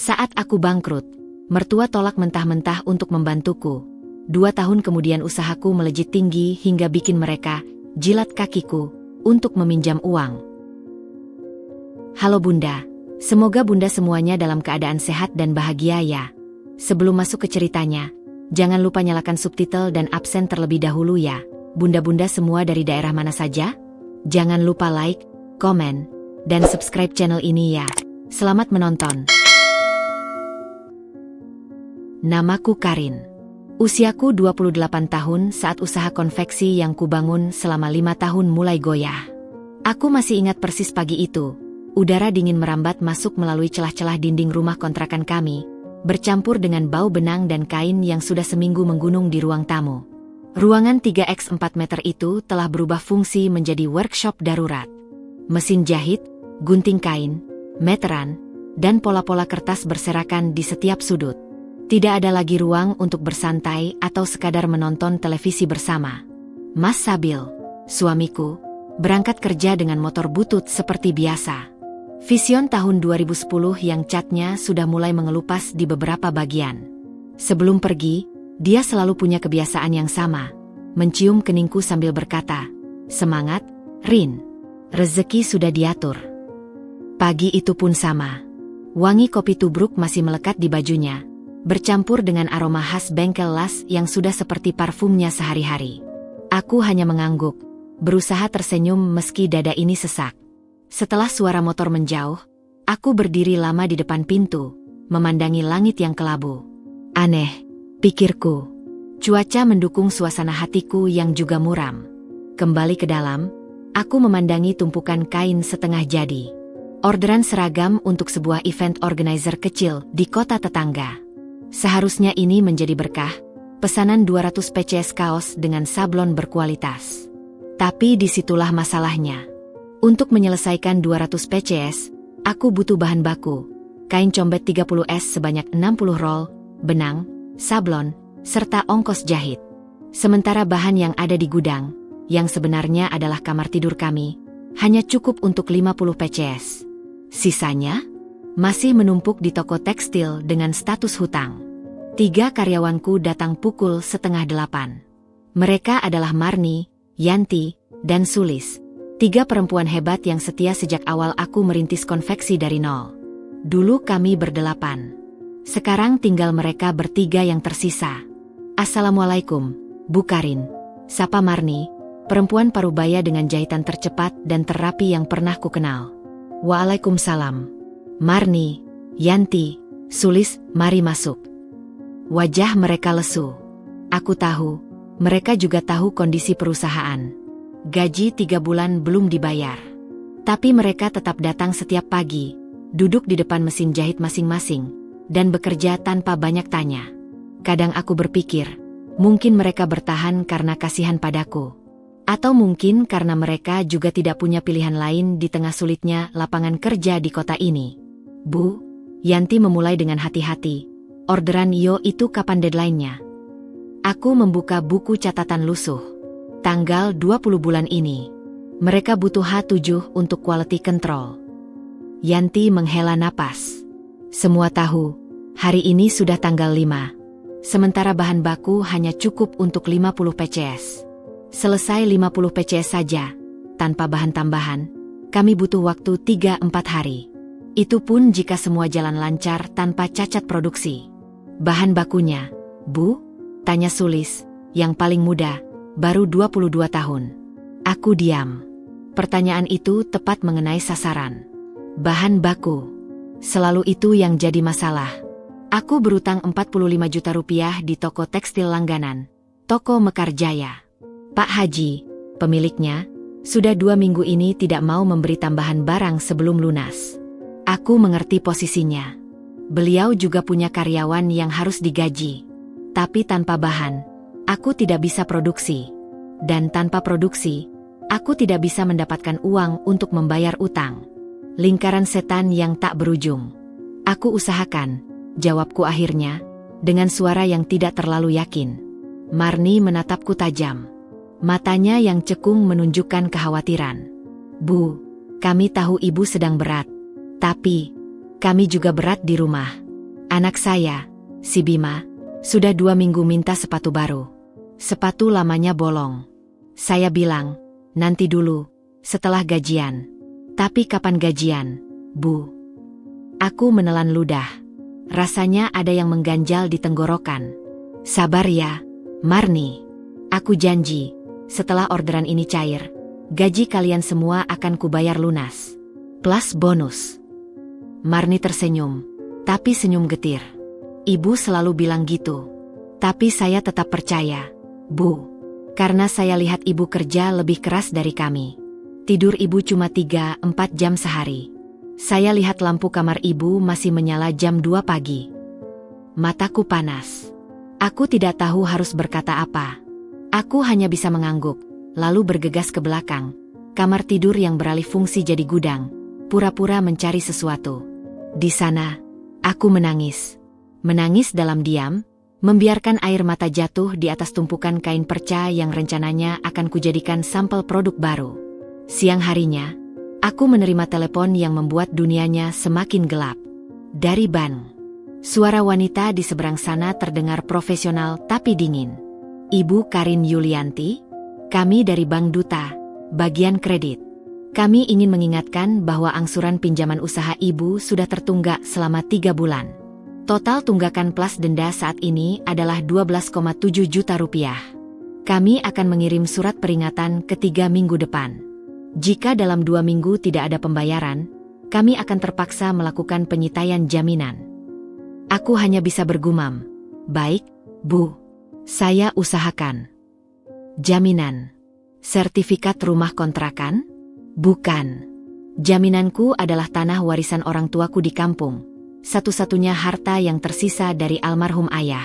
Saat aku bangkrut, mertua tolak mentah-mentah untuk membantuku. 2 tahun kemudian usahaku melejit tinggi hingga bikin mereka jilat kakiku untuk meminjam uang. Halo Bunda, semoga Bunda semuanya dalam keadaan sehat dan bahagia ya. Sebelum masuk ke ceritanya, jangan lupa nyalakan subtitle dan absen terlebih dahulu ya. Bunda-bunda semua dari daerah mana saja? Jangan lupa like, komen, dan subscribe channel ini ya. Selamat menonton. Namaku Karin. Usiaku 28 tahun saat usaha konveksi yang kubangun selama 5 tahun mulai goyah. Aku masih ingat persis pagi itu. Udara dingin merambat masuk melalui celah-celah dinding rumah kontrakan kami, bercampur dengan bau benang dan kain yang sudah seminggu menggunung di ruang tamu. Ruangan 3x4 meter itu telah berubah fungsi menjadi workshop darurat. Mesin jahit, gunting kain, meteran, dan pola-pola kertas berserakan di setiap sudut. Tidak ada lagi ruang untuk bersantai atau sekadar menonton televisi bersama. Mas Sabil, suamiku, berangkat kerja dengan motor butut seperti biasa. Vision tahun 2010 yang catnya sudah mulai mengelupas di beberapa bagian. Sebelum pergi, dia selalu punya kebiasaan yang sama, mencium keningku sambil berkata, "Semangat, Rin. Rezeki sudah diatur." Pagi itu pun sama. Wangi kopi tubruk masih melekat di bajunya, bercampur dengan aroma khas bengkel las yang sudah seperti parfumnya sehari-hari. Aku hanya mengangguk, berusaha tersenyum meski dada ini sesak. Setelah suara motor menjauh, aku berdiri lama di depan pintu, memandangi langit yang kelabu. Aneh, pikirku. Cuaca mendukung suasana hatiku yang juga muram. Kembali ke dalam, aku memandangi tumpukan kain setengah jadi. Orderan seragam untuk sebuah event organizer kecil di kota tetangga. Seharusnya ini menjadi berkah, pesanan 200 PCS kaos dengan sablon berkualitas. Tapi disitulah masalahnya. Untuk menyelesaikan 200 PCS, aku butuh bahan baku, kain combet 30S sebanyak 60 roll, benang, sablon, serta ongkos jahit. Sementara bahan yang ada di gudang, yang sebenarnya adalah kamar tidur kami, hanya cukup untuk 50 PCS. Sisanya masih menumpuk di toko tekstil dengan status hutang. 3 karyawanku datang pukul 7:30. Mereka adalah Marni, Yanti, dan Sulis. 3 perempuan hebat yang setia sejak awal aku merintis konveksi dari nol. Dulu kami berdelapan. Sekarang tinggal mereka bertiga yang tersisa. "Assalamualaikum, Bu Karin," sapa Marni, perempuan parubaya dengan jahitan tercepat dan terapi yang pernah kukenal. "Waalaikumsalam. Marni, Yanti, Sulis, mari masuk." Wajah mereka lesu. Aku tahu, mereka juga tahu kondisi perusahaan. Gaji 3 bulan belum dibayar. Tapi mereka tetap datang setiap pagi, duduk di depan mesin jahit masing-masing, dan bekerja tanpa banyak tanya. Kadang aku berpikir, mungkin mereka bertahan karena kasihan padaku. Atau mungkin karena mereka juga tidak punya pilihan lain di tengah sulitnya lapangan kerja di kota ini. "Bu," Yanti memulai dengan hati-hati, "orderan Yo itu kapan deadline-nya?" Aku membuka buku catatan lusuh. "Tanggal 20 bulan ini. Mereka butuh H7 untuk quality control." Yanti menghela napas. "Semua tahu, hari ini sudah tanggal 5. Sementara bahan baku hanya cukup untuk 50 PCS. Selesai 50 PCS saja, tanpa bahan tambahan, kami butuh waktu 3-4 hari. Itu pun jika semua jalan lancar tanpa cacat produksi." "Bahan bakunya, Bu?" tanya Sulis, yang paling muda, baru 22 tahun. Aku diam. Pertanyaan itu tepat mengenai sasaran. Bahan baku. Selalu itu yang jadi masalah. Aku berutang 45 juta rupiah di toko tekstil langganan, Toko Mekar Jaya. Pak Haji, pemiliknya, sudah 2 minggu ini tidak mau memberi tambahan barang sebelum lunas. Aku mengerti posisinya. Beliau juga punya karyawan yang harus digaji. Tapi tanpa bahan, aku tidak bisa produksi. Dan tanpa produksi, aku tidak bisa mendapatkan uang untuk membayar utang. Lingkaran setan yang tak berujung. "Aku usahakan," jawabku akhirnya, dengan suara yang tidak terlalu yakin. Marni menatapku tajam. Matanya yang cekung menunjukkan kekhawatiran. "Bu, kami tahu Ibu sedang berat. Tapi, kami juga berat di rumah. Anak saya, si Bima, sudah 2 minggu minta sepatu baru. Sepatu lamanya bolong. Saya bilang, nanti dulu, setelah gajian. Tapi kapan gajian, Bu? Aku menelan ludah. Rasanya ada yang mengganjal di tenggorokan. Sabar ya, Marni. Aku janji, setelah orderan ini cair, gaji kalian semua akan kubayar lunas. Plus bonus. Marni tersenyum, tapi senyum getir. Ibu selalu bilang gitu. Tapi saya tetap percaya, Bu. Karena saya lihat ibu kerja lebih keras dari kami. Tidur ibu cuma 3-4 jam sehari. Saya lihat lampu kamar ibu masih menyala jam 2 pagi. Mataku panas. Aku tidak tahu harus berkata apa. Aku hanya bisa mengangguk, lalu bergegas ke belakang. Kamar tidur yang beralih fungsi jadi gudang, pura-pura mencari sesuatu. Di sana, aku menangis. Menangis dalam diam, membiarkan air mata jatuh di atas tumpukan kain perca yang rencananya akan kujadikan sampel produk baru. Siang harinya, aku menerima telepon yang membuat dunianya semakin gelap. Dari bank. Suara wanita di seberang sana terdengar profesional tapi dingin. Ibu Karin Yulianti, kami dari Bank Duta, bagian kredit. Kami ingin mengingatkan bahwa angsuran pinjaman usaha ibu sudah tertunggak selama 3 bulan. Total tunggakan plus denda saat ini adalah 12,7 juta rupiah. Kami akan mengirim surat peringatan ke 3 minggu depan. Jika dalam 2 minggu tidak ada pembayaran, kami akan terpaksa melakukan penyitaian jaminan. Aku hanya bisa bergumam. Baik, Bu. Saya usahakan. Jaminan. Sertifikat rumah kontrakan? Bukan. Jaminanku adalah tanah warisan orang tuaku di kampung. Satu-satunya harta yang tersisa dari almarhum ayah.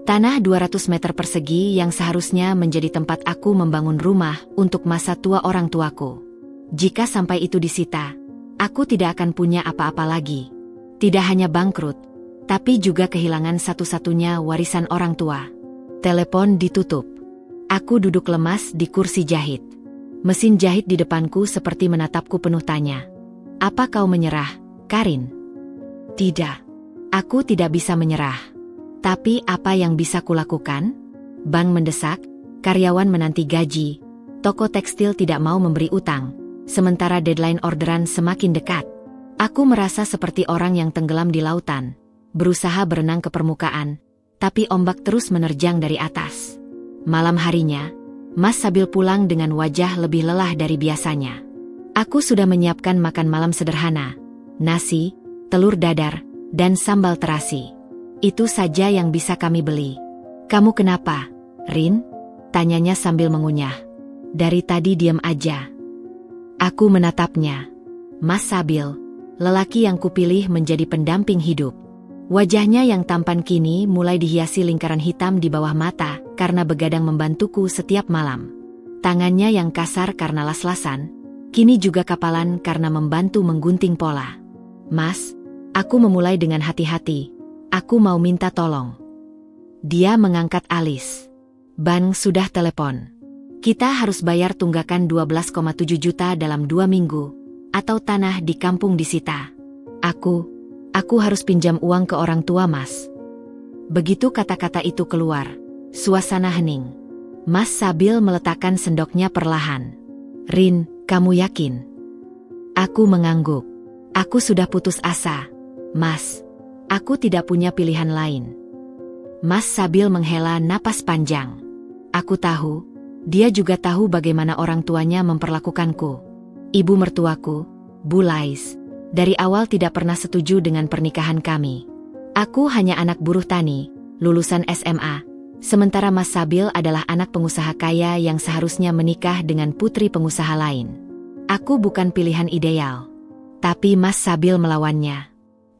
Tanah 200 meter persegi yang seharusnya menjadi tempat aku membangun rumah untuk masa tua orang tuaku. Jika sampai itu disita, aku tidak akan punya apa-apa lagi. Tidak hanya bangkrut, tapi juga kehilangan satu-satunya warisan orang tua. Telepon ditutup. Aku duduk lemas di kursi jahit. Mesin jahit di depanku seperti menatapku penuh tanya. Apa kau menyerah, Karin? Tidak. Aku tidak bisa menyerah. Tapi apa yang bisa kulakukan? Bank mendesak, karyawan menanti gaji, toko tekstil tidak mau memberi utang, sementara deadline orderan semakin dekat. Aku merasa seperti orang yang tenggelam di lautan, berusaha berenang ke permukaan, tapi ombak terus menerjang dari atas. Malam harinya, Mas Sabil pulang dengan wajah lebih lelah dari biasanya. Aku sudah menyiapkan makan malam sederhana, nasi, telur dadar, dan sambal terasi. Itu saja yang bisa kami beli. Kamu kenapa, Rin? Tanyanya sambil mengunyah. Dari tadi diam aja. Aku menatapnya. Mas Sabil, lelaki yang kupilih menjadi pendamping hidup. Wajahnya yang tampan kini mulai dihiasi lingkaran hitam di bawah mata karena begadang membantuku setiap malam. Tangannya yang kasar karena las-lasan, kini juga kapalan karena membantu menggunting pola. Mas, aku memulai dengan hati-hati. Aku mau minta tolong. Dia mengangkat alis. Bank sudah telepon. Kita harus bayar tunggakan 12,7 juta dalam 2 minggu, atau tanah di kampung disita. Aku harus pinjam uang ke orang tua Mas. Begitu kata-kata itu keluar, suasana hening. Mas Sabil meletakkan sendoknya perlahan. Rin, kamu yakin? Aku mengangguk. Aku sudah putus asa, Mas. Aku tidak punya pilihan lain. Mas Sabil menghela napas panjang. Aku tahu, dia juga tahu bagaimana orang tuanya memperlakukanku. Ibu mertuaku, Bu Lais, dari awal tidak pernah setuju dengan pernikahan kami. Aku hanya anak buruh tani, lulusan SMA, sementara Mas Sabil adalah anak pengusaha kaya yang seharusnya menikah dengan putri pengusaha lain. Aku bukan pilihan ideal. Tapi Mas Sabil melawannya.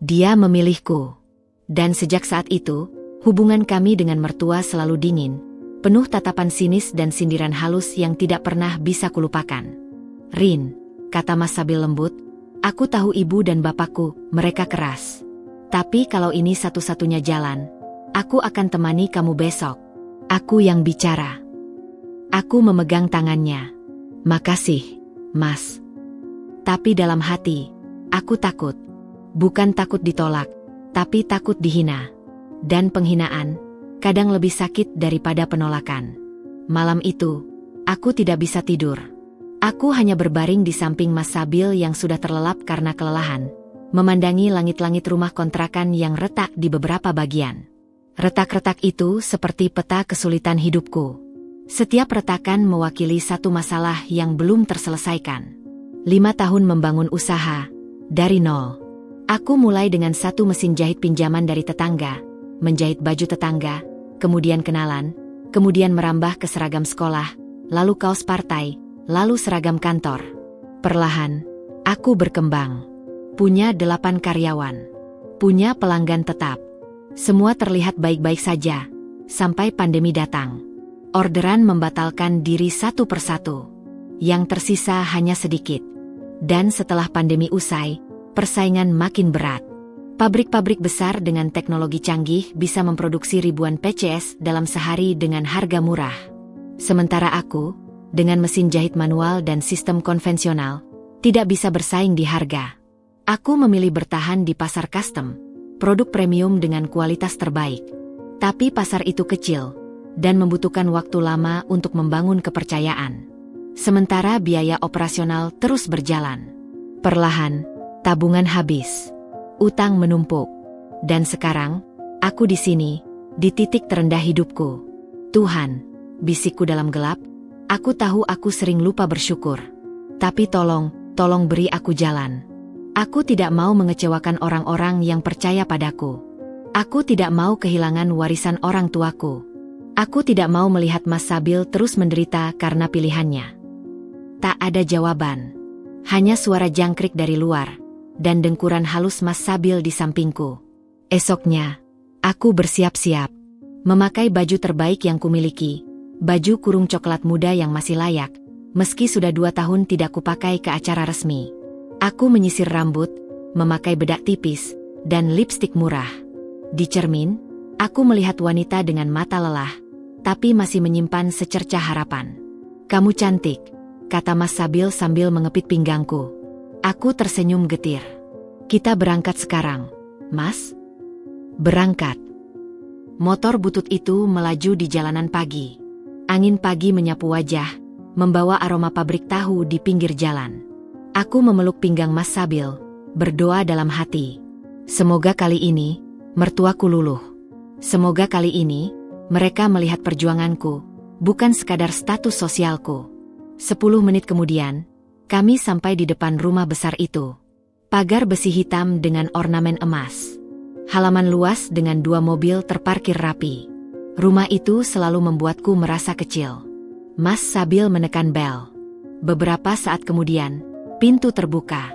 Dia memilihku. Dan sejak saat itu, hubungan kami dengan mertua selalu dingin, penuh tatapan sinis dan sindiran halus yang tidak pernah bisa kulupakan. Rin, kata Mas Sabil lembut, aku tahu ibu dan bapakku, mereka keras. Tapi kalau ini satu-satunya jalan, aku akan temani kamu besok. Aku yang bicara. Aku memegang tangannya. Makasih, Mas. Tapi dalam hati, aku takut. Bukan takut ditolak, tapi takut dihina. Dan penghinaan kadang lebih sakit daripada penolakan. Malam itu, aku tidak bisa tidur. Aku hanya berbaring di samping Mas Sabil yang sudah terlelap karena kelelahan, memandangi langit-langit rumah kontrakan yang retak di beberapa bagian. Retak-retak itu seperti peta kesulitan hidupku. Setiap retakan mewakili satu masalah yang belum terselesaikan. 5 tahun membangun usaha, dari nol. Aku mulai dengan satu mesin jahit pinjaman dari tetangga, menjahit baju tetangga, kemudian kenalan, kemudian merambah ke seragam sekolah, lalu kaos partai, lalu seragam kantor. Perlahan, aku berkembang. Punya 8 karyawan. Punya pelanggan tetap. Semua terlihat baik-baik saja, sampai pandemi datang. Orderan membatalkan diri satu persatu. Yang tersisa hanya sedikit. Dan setelah pandemi usai, persaingan makin berat. Pabrik-pabrik besar dengan teknologi canggih bisa memproduksi ribuan PCS dalam sehari dengan harga murah. Sementara aku, dengan mesin jahit manual dan sistem konvensional, tidak bisa bersaing di harga. Aku memilih bertahan di pasar custom, produk premium dengan kualitas terbaik. Tapi pasar itu kecil, dan membutuhkan waktu lama untuk membangun kepercayaan. Sementara biaya operasional terus berjalan. Perlahan, tabungan habis. Utang menumpuk. Dan sekarang, aku di sini, di titik terendah hidupku. Tuhan, bisikku dalam gelap, aku tahu aku sering lupa bersyukur. Tapi tolong beri aku jalan. Aku tidak mau mengecewakan orang-orang yang percaya padaku. Aku tidak mau kehilangan warisan orang tuaku. Aku tidak mau melihat Mas Sabil terus menderita karena pilihannya. Tak ada jawaban. Hanya suara jangkrik dari luar, dan dengkuran halus Mas Sabil di sampingku. Esoknya, aku bersiap-siap. Memakai baju terbaik yang kumiliki, baju kurung coklat muda yang masih layak, meski sudah 2 tahun tidak kupakai ke acara resmi. Aku menyisir rambut, memakai bedak tipis, dan lipstik murah. Di cermin, aku melihat wanita dengan mata lelah, tapi masih menyimpan secercah harapan. "Kamu cantik," kata Mas Sabil sambil mengepit pinggangku. Aku tersenyum getir. "Kita berangkat sekarang, Mas?" Berangkat. Motor butut itu melaju di jalanan pagi. Angin pagi menyapu wajah, membawa aroma pabrik tahu di pinggir jalan. Aku memeluk pinggang Mas Sabil, berdoa dalam hati. Semoga kali ini, mertuaku luluh. Semoga kali ini, mereka melihat perjuanganku, bukan sekadar status sosialku. 10 menit kemudian, kami sampai di depan rumah besar itu. Pagar besi hitam dengan ornamen emas. Halaman luas dengan 2 mobil terparkir rapi. Rumah itu selalu membuatku merasa kecil. Mas Sabil menekan bel. Beberapa saat kemudian, pintu terbuka.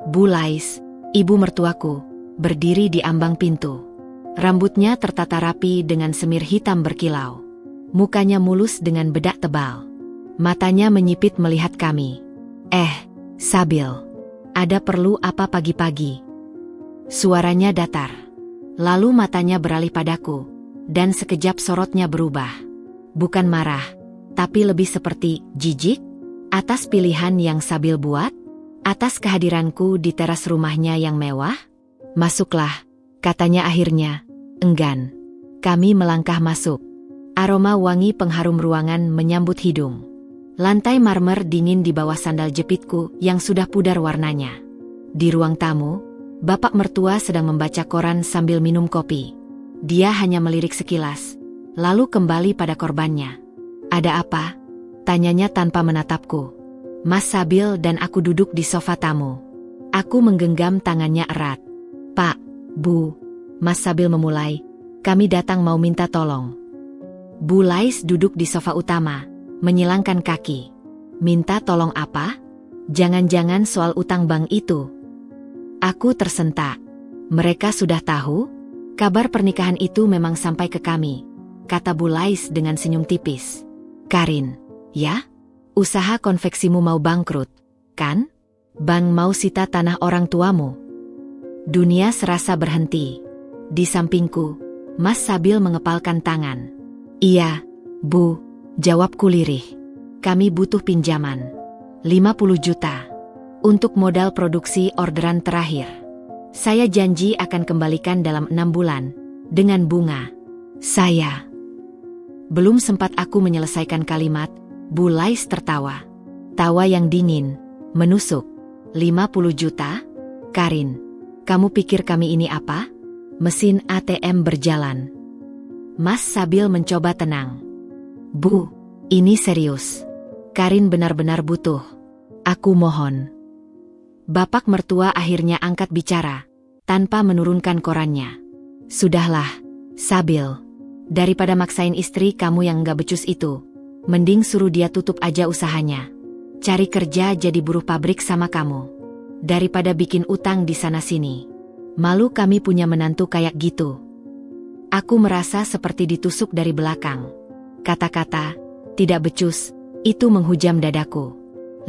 Bu Lais, ibu mertuaku, berdiri di ambang pintu. Rambutnya tertata rapi dengan semir hitam berkilau. Mukanya mulus dengan bedak tebal. Matanya menyipit melihat kami. Sabil, ada perlu apa pagi-pagi?" Suaranya datar. Lalu matanya beralih padaku, dan sekejap sorotnya berubah. Bukan marah, tapi lebih seperti jijik atas pilihan yang Sabil buat, atas kehadiranku di teras rumahnya yang mewah. "Masuklah," katanya akhirnya. Enggan. Kami melangkah masuk. Aroma wangi pengharum ruangan menyambut hidung. Lantai marmer dingin di bawah sandal jepitku yang sudah pudar warnanya. Di ruang tamu, bapak mertua sedang membaca koran sambil minum kopi. Dia hanya melirik sekilas, lalu kembali pada korbannya. "Ada apa?" tanyanya tanpa menatapku. Mas Sabil dan aku duduk di sofa tamu. Aku menggenggam tangannya erat. "Pak, Bu," Mas Sabil memulai, "kami datang mau minta tolong." Bu Lais duduk di sofa utama, menyilangkan kaki. "Minta tolong apa? Jangan-jangan soal utang bank itu?" Aku tersentak. "Mereka sudah tahu? Kabar pernikahan itu memang sampai ke kami," kata Bu Lais dengan senyum tipis. "Karin, ya? Usaha konveksimu mau bangkrut, kan? Bank mau sita tanah orang tuamu." Dunia serasa berhenti. Di sampingku, Mas Sabil mengepalkan tangan. "Iya, Bu," jawabku lirih. "Kami butuh pinjaman. 50 juta. Untuk modal produksi orderan terakhir. Saya janji akan kembalikan dalam 6 bulan, dengan bunga. Saya. Belum sempat aku menyelesaikan kalimat, Bu Lais tertawa. Tawa yang dingin, menusuk. 50 juta? Karin, kamu pikir kami ini apa? Mesin ATM berjalan. Mas Sabil mencoba tenang. Bu, ini serius. Karin benar-benar butuh. Aku mohon. Bapak mertua akhirnya angkat bicara, tanpa menurunkan korannya. Sudahlah, Sabil. Daripada maksain istri kamu yang gak becus itu, mending suruh dia tutup aja usahanya. Cari kerja jadi buruh pabrik sama kamu. Daripada bikin utang di sana-sini. Malu kami punya menantu kayak gitu. Aku merasa seperti ditusuk dari belakang. Kata-kata, tidak becus, itu menghujam dadaku.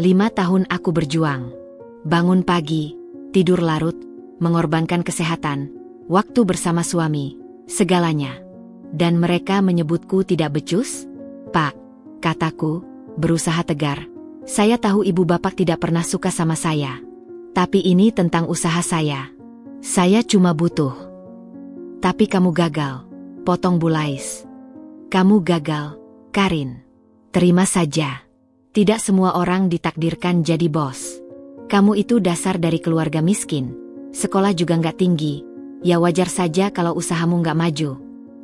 5 tahun aku berjuang. Bangun pagi, tidur larut, mengorbankan kesehatan, waktu bersama suami, segalanya. Dan mereka menyebutku tidak becus? Pak, kataku, berusaha tegar. Saya tahu ibu bapak tidak pernah suka sama saya. Tapi ini tentang usaha saya. Saya cuma butuh. Tapi kamu gagal, potong Bu Lais. Kamu gagal, Karin. Terima saja. Tidak semua orang ditakdirkan jadi bos. Kamu itu dasar dari keluarga miskin. Sekolah juga nggak tinggi. Ya wajar saja kalau usahamu nggak maju.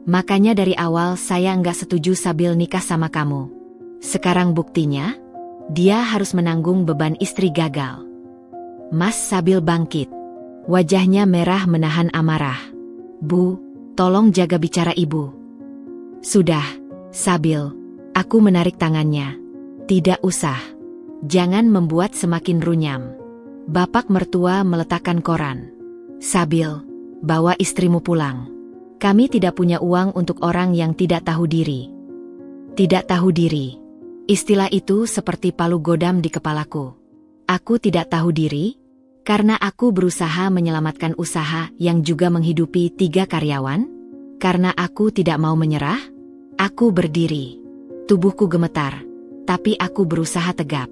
Makanya dari awal saya nggak setuju Sabil nikah sama kamu. Sekarang buktinya, dia harus menanggung beban istri gagal. Mas Sabil bangkit. Wajahnya merah menahan amarah. Bu, tolong jaga bicara ibu. Sudah, Sabil. Aku menarik tangannya. Tidak usah. Jangan membuat semakin runyam. Bapak mertua meletakkan koran. Sabil, bawa istrimu pulang. Kami tidak punya uang untuk orang yang tidak tahu diri. Tidak tahu diri. Istilah itu seperti palu godam di kepalaku. Aku tidak tahu diri, karena aku berusaha menyelamatkan usaha yang juga menghidupi 3 karyawan. Karena aku tidak mau menyerah, aku berdiri. Tubuhku gemetar, tapi aku berusaha tegap.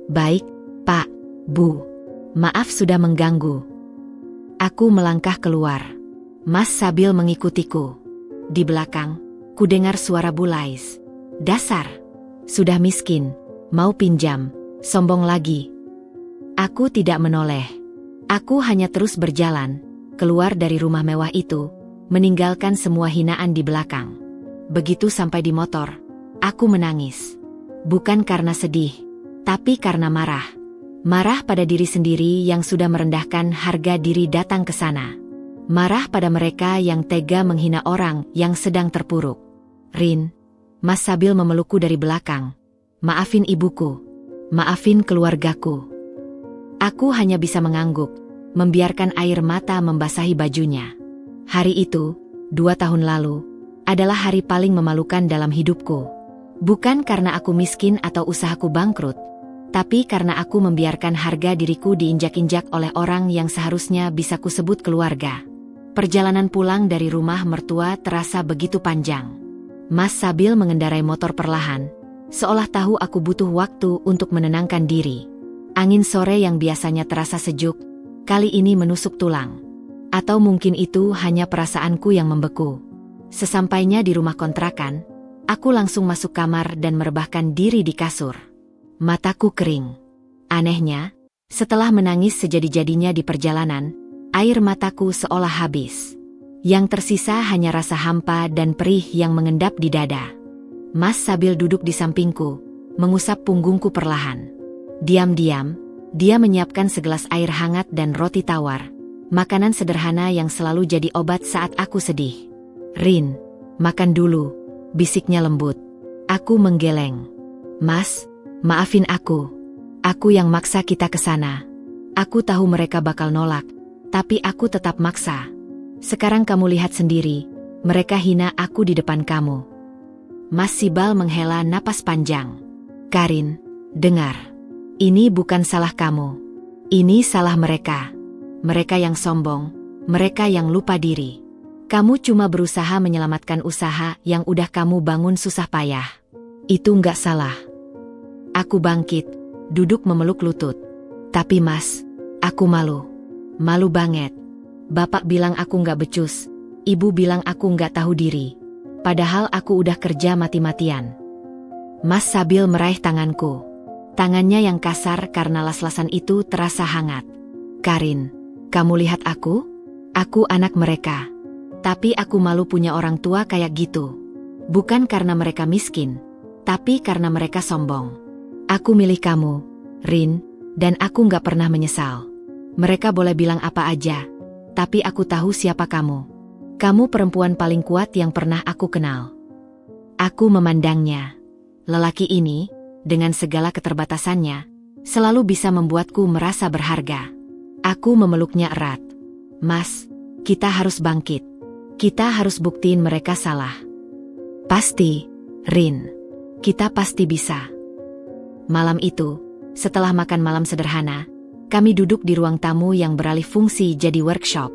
Baik, Pak, Bu. Maaf sudah mengganggu. Aku melangkah keluar. Mas Sabil mengikutiku. Di belakang, ku dengar suara Bu Lais. Dasar. Sudah miskin, mau pinjam, sombong lagi. Aku tidak menoleh. Aku hanya terus berjalan, keluar dari rumah mewah itu, meninggalkan semua hinaan di belakang. Begitu sampai di motor, aku menangis. Bukan karena sedih, tapi karena marah. Marah pada diri sendiri yang sudah merendahkan harga diri datang ke sana. Marah pada mereka yang tega menghina orang yang sedang terpuruk. Rin, Mas Sabil memelukku dari belakang. Maafin ibuku. Maafin keluargaku. Aku hanya bisa mengangguk, membiarkan air mata membasahi bajunya. Hari itu, 2 tahun lalu, adalah hari paling memalukan dalam hidupku. Bukan karena aku miskin atau usahaku bangkrut, tapi karena aku membiarkan harga diriku diinjak-injak oleh orang yang seharusnya bisa kusebut keluarga. Perjalanan pulang dari rumah mertua terasa begitu panjang. Mas Sabil mengendarai motor perlahan, seolah tahu aku butuh waktu untuk menenangkan diri. Angin sore yang biasanya terasa sejuk, kali ini menusuk tulang. Atau mungkin itu hanya perasaanku yang membeku. Sesampainya di rumah kontrakan, aku langsung masuk kamar dan merebahkan diri di kasur. Mataku kering. Anehnya, setelah menangis sejadi-jadinya di perjalanan, air mataku seolah habis. Yang tersisa hanya rasa hampa dan perih yang mengendap di dada. Mas Sabil duduk di sampingku, mengusap punggungku perlahan. Diam-diam, dia menyiapkan segelas air hangat dan roti tawar. Makanan sederhana yang selalu jadi obat saat aku sedih. Rin, makan dulu, bisiknya lembut. Aku menggeleng. Mas, maafin aku. Aku yang maksa kita ke sana. Aku tahu mereka bakal nolak, tapi aku tetap maksa. Sekarang kamu lihat sendiri, mereka hina aku di depan kamu. Mas Sibal menghela napas panjang. Karin, dengar. Ini bukan salah kamu. Ini salah mereka. Mereka yang sombong, mereka yang lupa diri. Kamu cuma berusaha menyelamatkan usaha yang udah kamu bangun susah payah. Itu nggak salah. Aku bangkit, duduk memeluk lutut. Tapi Mas, aku malu. Malu banget. Bapak bilang aku nggak becus, ibu bilang aku nggak tahu diri. Padahal aku udah kerja mati-matian. Mas Sabil meraih tanganku. Tangannya yang kasar karena las-lasan itu terasa hangat. Karin, kamu lihat aku? Aku anak mereka. Tapi aku malu punya orang tua kayak gitu. Bukan karena mereka miskin, tapi karena mereka sombong. Aku milih kamu, Rin, dan aku nggak pernah menyesal. Mereka boleh bilang apa aja, tapi aku tahu siapa kamu. Kamu perempuan paling kuat yang pernah aku kenal. Aku memandangnya. Lelaki ini, dengan segala keterbatasannya, selalu bisa membuatku merasa berharga. Aku memeluknya erat. Mas, kita harus bangkit. Kita harus buktiin mereka salah. Pasti, Rin. Kita pasti bisa. Malam itu, setelah makan malam sederhana, kami duduk di ruang tamu yang beralih fungsi jadi workshop.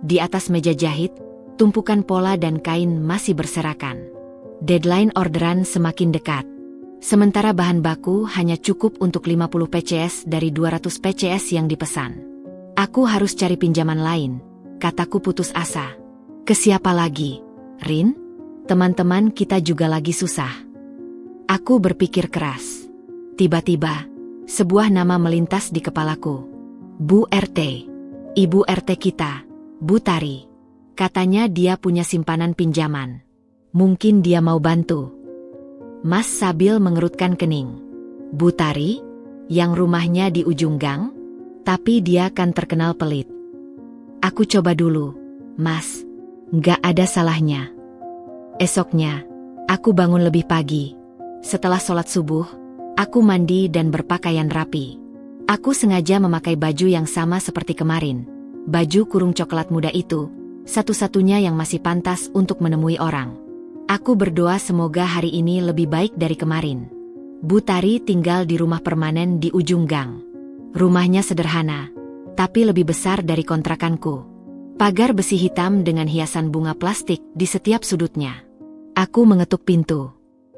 Di atas meja jahit, tumpukan pola dan kain masih berserakan. Deadline orderan semakin dekat. Sementara bahan baku hanya cukup untuk 50 PCS dari 200 PCS yang dipesan. Aku harus cari pinjaman lain, kataku putus asa. Ke siapa lagi, Rin? Teman-teman kita juga lagi susah. Aku berpikir keras. Tiba-tiba, sebuah nama melintas di kepalaku. Bu RT. Ibu RT kita, Bu Tari. Katanya dia punya simpanan pinjaman. Mungkin dia mau bantu. Mas Sabil mengerutkan kening. Bu Tari? Yang rumahnya di ujung gang? Tapi dia kan terkenal pelit. Aku coba dulu, Mas. Nggak ada salahnya. Esoknya, aku bangun lebih pagi. Setelah sholat subuh, aku mandi dan berpakaian rapi. Aku sengaja memakai baju yang sama seperti kemarin. Baju kurung coklat muda itu, satu-satunya yang masih pantas untuk menemui orang. Aku berdoa semoga hari ini lebih baik dari kemarin. Bu Tari tinggal di rumah permanen di ujung gang. Rumahnya sederhana, tapi lebih besar dari kontrakanku. Pagar besi hitam dengan hiasan bunga plastik di setiap sudutnya. Aku mengetuk pintu.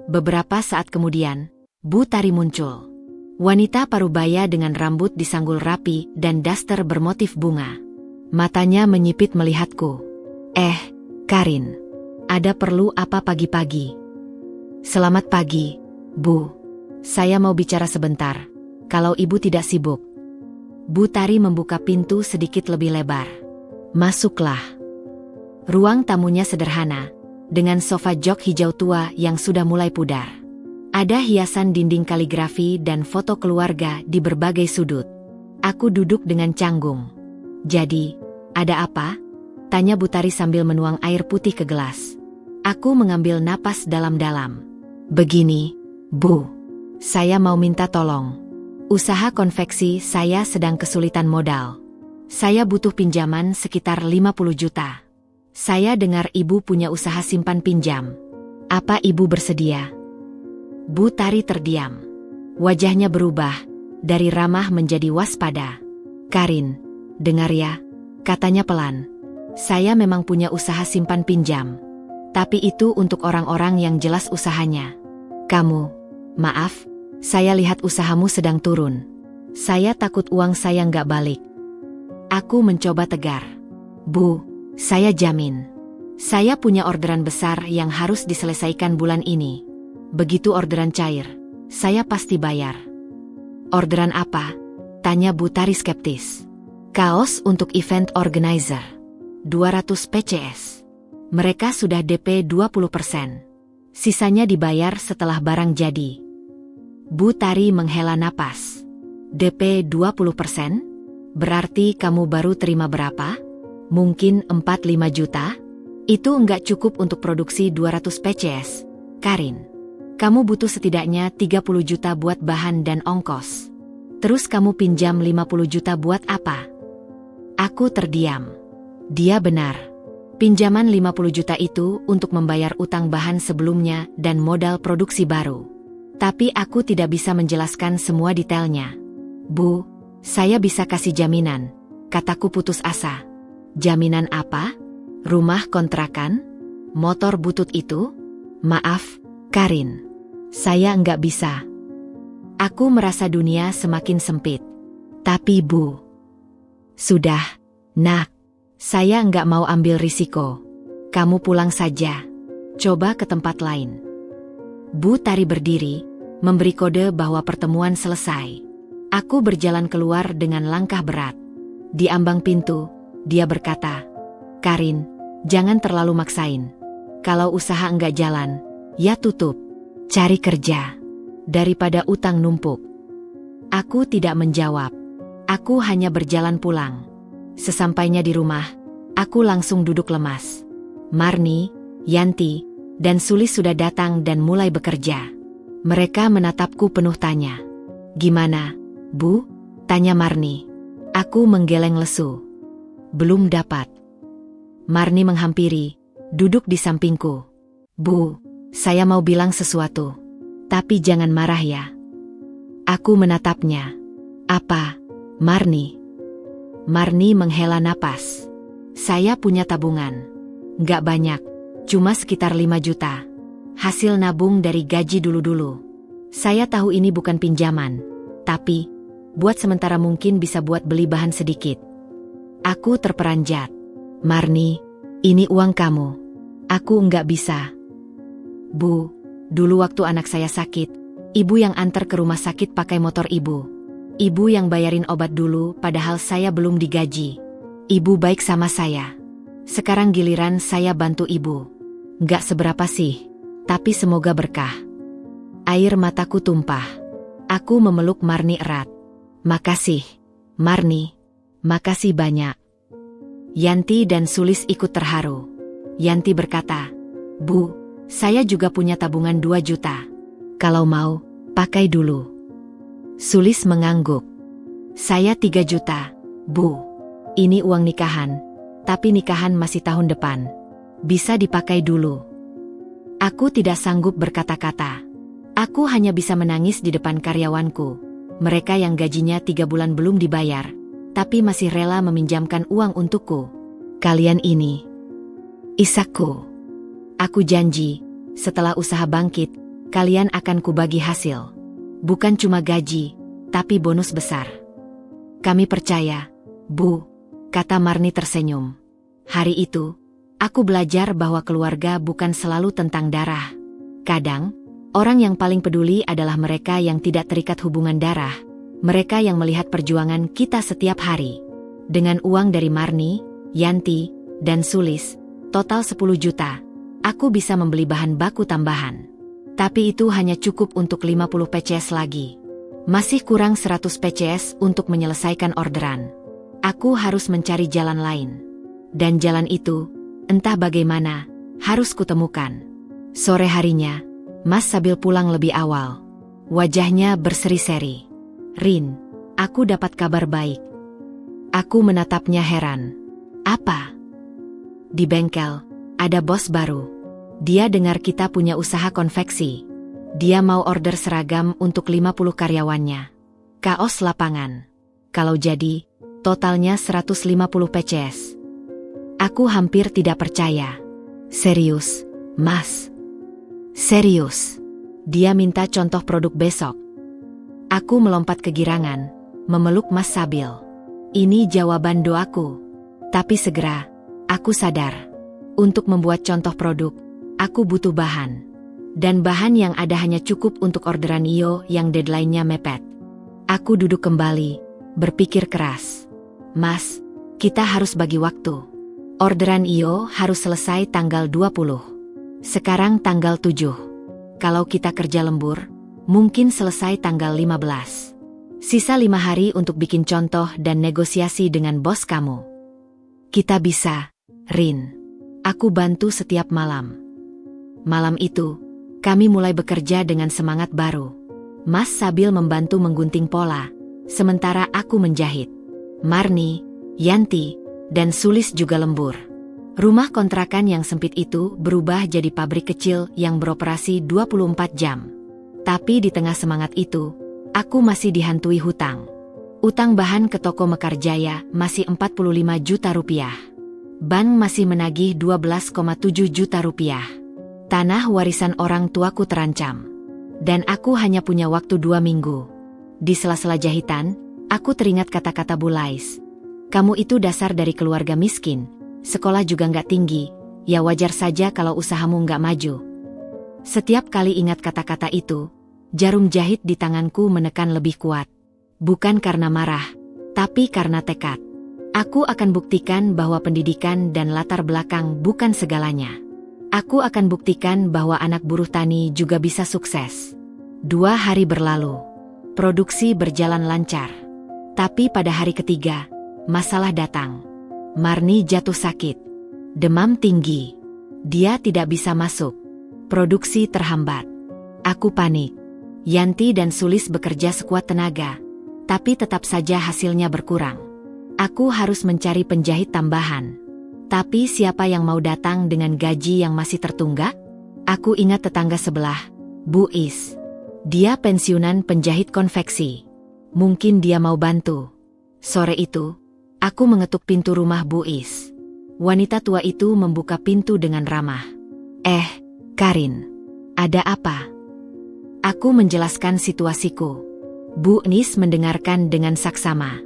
Beberapa saat kemudian, Bu Tari muncul. Wanita parubaya dengan rambut disanggul rapi dan daster bermotif bunga. Matanya menyipit melihatku. Karin, ada perlu apa pagi-pagi? Selamat pagi, Bu. Saya mau bicara sebentar, kalau ibu tidak sibuk. Bu Tari membuka pintu sedikit lebih lebar. Masuklah. Ruang tamunya sederhana, dengan sofa jok hijau tua yang sudah mulai pudar. Ada hiasan dinding kaligrafi dan foto keluarga di berbagai sudut. Aku duduk dengan canggung. Jadi, ada apa? Tanya Bu Tari sambil menuang air putih ke gelas. Aku mengambil napas dalam-dalam. Begini, Bu. Saya mau minta tolong. Usaha konveksi saya sedang kesulitan modal. Saya butuh pinjaman sekitar 50 juta. Saya dengar ibu punya usaha simpan pinjam. Apa ibu bersedia? Bu Tari terdiam. Wajahnya berubah, dari ramah menjadi waspada. Karin, dengar ya, katanya pelan. Saya memang punya usaha simpan pinjam. Tapi itu untuk orang-orang yang jelas usahanya. Kamu, maaf, saya lihat usahamu sedang turun. Saya takut uang saya nggak balik. Aku mencoba tegar. Bu, saya jamin. Saya punya orderan besar yang harus diselesaikan bulan ini. Begitu orderan cair, saya pasti bayar. Orderan apa? Tanya Bu Tari skeptis. Kaos untuk event organizer. 200 PCS. Mereka sudah DP 20%. Sisanya dibayar setelah barang jadi. Bu Tari menghela napas. DP 20%? Berarti kamu baru terima berapa? Mungkin 4-5 juta? Itu enggak cukup untuk produksi 200 PCS, Karin. Kamu butuh setidaknya 30 juta buat bahan dan ongkos. Terus kamu pinjam 50 juta buat apa? Aku terdiam. Dia benar. Pinjaman 50 juta itu untuk membayar utang bahan sebelumnya dan modal produksi baru. Tapi aku tidak bisa menjelaskan semua detailnya. Bu, saya bisa kasih jaminan, kataku putus asa. Jaminan apa? Rumah kontrakan? Motor butut itu? Maaf, Karin. Saya nggak bisa. Aku merasa dunia semakin sempit. Tapi Bu. Sudah, nak. Saya nggak mau ambil risiko. Kamu pulang saja. Coba ke tempat lain. Bu Tari berdiri, memberi kode bahwa pertemuan selesai. Aku berjalan keluar dengan langkah berat. Di ambang pintu, dia berkata, "Karin, jangan terlalu maksain. Kalau usaha enggak jalan, ya tutup. Cari kerja. Daripada utang numpuk." Aku tidak menjawab. Aku hanya berjalan pulang. Sesampainya di rumah, aku langsung duduk lemas. Marni, Yanti, dan Sulis sudah datang dan mulai bekerja. Mereka menatapku penuh tanya. "Gimana, Bu?" tanya Marni. Aku menggeleng lesu. "Belum dapat." Marni menghampiri, duduk di sampingku. "Bu, saya mau bilang sesuatu. Tapi jangan marah ya." Aku menatapnya. "Apa, Marni?" Marni menghela napas. "Saya punya tabungan. Nggak banyak, cuma sekitar 5 juta. Hasil nabung dari gaji dulu-dulu. Saya tahu ini bukan pinjaman, tapi buat sementara mungkin bisa buat beli bahan sedikit." Aku terperanjat. "Marni, ini uang kamu. Aku nggak bisa." "Bu, dulu waktu anak saya sakit, ibu yang antar ke rumah sakit pakai motor ibu. Ibu yang bayarin obat dulu padahal saya belum digaji. Ibu baik sama saya. Sekarang giliran saya bantu ibu. Nggak seberapa sih, tapi semoga berkah." Air mataku tumpah. Aku memeluk Marni erat. "Makasih, Marni. Makasih banyak." Yanti dan Sulis ikut terharu. Yanti berkata, "Bu, saya juga punya tabungan 2 juta. Kalau mau, pakai dulu." Sulis mengangguk. "Saya 3 juta, Bu. Ini uang nikahan, tapi nikahan masih tahun depan. Bisa dipakai dulu." Aku tidak sanggup berkata-kata. Aku hanya bisa menangis di depan karyawanku. Mereka yang gajinya 3 bulan belum dibayar, tapi masih rela meminjamkan uang untukku. "Kalian ini Isakku. Aku janji, setelah usaha bangkit, kalian akan kubagi hasil. Bukan cuma gaji, tapi bonus besar." "Kami percaya, Bu," kata Marni tersenyum. Hari itu, aku belajar bahwa keluarga bukan selalu tentang darah. Kadang, orang yang paling peduli adalah mereka yang tidak terikat hubungan darah, mereka yang melihat perjuangan kita setiap hari. Dengan uang dari Marni, Yanti, dan Sulis, total 10 juta, aku bisa membeli bahan baku tambahan. Tapi itu hanya cukup untuk 50 PCS lagi. Masih kurang 100 PCS untuk menyelesaikan orderan. Aku harus mencari jalan lain. Dan jalan itu, entah bagaimana, harus kutemukan. Sore harinya, Mas Sabil pulang lebih awal. Wajahnya berseri-seri. "Rin, aku dapat kabar baik." Aku menatapnya heran. "Apa?" "Di bengkel, ada bos baru. Dia dengar kita punya usaha konveksi. Dia mau order seragam untuk 50 karyawannya. Kaos lapangan. Kalau jadi, totalnya 150 PCS." Aku hampir tidak percaya. "Serius, Mas? Serius? Dia minta contoh produk besok?" Aku melompat kegirangan, memeluk Mas Sabil. Ini jawaban doaku. Tapi segera, aku sadar. Untuk membuat contoh produk, aku butuh bahan. Dan bahan yang ada hanya cukup untuk orderan Iyo yang deadline-nya mepet. Aku duduk kembali, berpikir keras. "Mas, kita harus bagi waktu. Orderan Iyo harus selesai tanggal 20. Sekarang tanggal 7. Kalau kita kerja lembur, mungkin selesai tanggal 15. Sisa 5 hari untuk bikin contoh dan negosiasi dengan bos kamu. Kita bisa, Rin. Aku bantu setiap malam." Malam itu, kami mulai bekerja dengan semangat baru. Mas Sabil membantu menggunting pola, sementara aku menjahit. Marni, Yanti, dan Sulis juga lembur. Rumah kontrakan yang sempit itu berubah jadi pabrik kecil yang beroperasi 24 jam. Tapi di tengah semangat itu, aku masih dihantui hutang. Utang bahan ke toko Mekarjaya masih 45 juta rupiah. Bank masih menagih 12,7 juta rupiah. Tanah warisan orang tuaku terancam. Dan aku hanya punya waktu 2 minggu. Di sela-sela jahitan, aku teringat kata-kata Bulais. Kamu itu dasar dari keluarga miskin, sekolah juga nggak tinggi, ya wajar saja kalau usahamu nggak maju. Setiap kali ingat kata-kata itu, jarum jahit di tanganku menekan lebih kuat. Bukan karena marah, tapi karena tekad. Aku akan buktikan bahwa pendidikan dan latar belakang bukan segalanya. Aku akan buktikan bahwa anak buruh tani juga bisa sukses. 2 hari berlalu. Produksi berjalan lancar. Tapi pada hari ketiga, masalah datang. Marni jatuh sakit. Demam tinggi. Dia tidak bisa masuk. Produksi terhambat. Aku panik. Yanti dan Sulis bekerja sekuat tenaga. Tapi tetap saja hasilnya berkurang. Aku harus mencari penjahit tambahan. Tapi siapa yang mau datang dengan gaji yang masih tertunggak? Aku ingat tetangga sebelah, Bu Is. Dia pensiunan penjahit konveksi. Mungkin dia mau bantu. Sore itu, aku mengetuk pintu rumah Bu Is. Wanita tua itu membuka pintu dengan ramah. Karin, ada apa? Aku menjelaskan situasiku. Bu Is mendengarkan dengan saksama.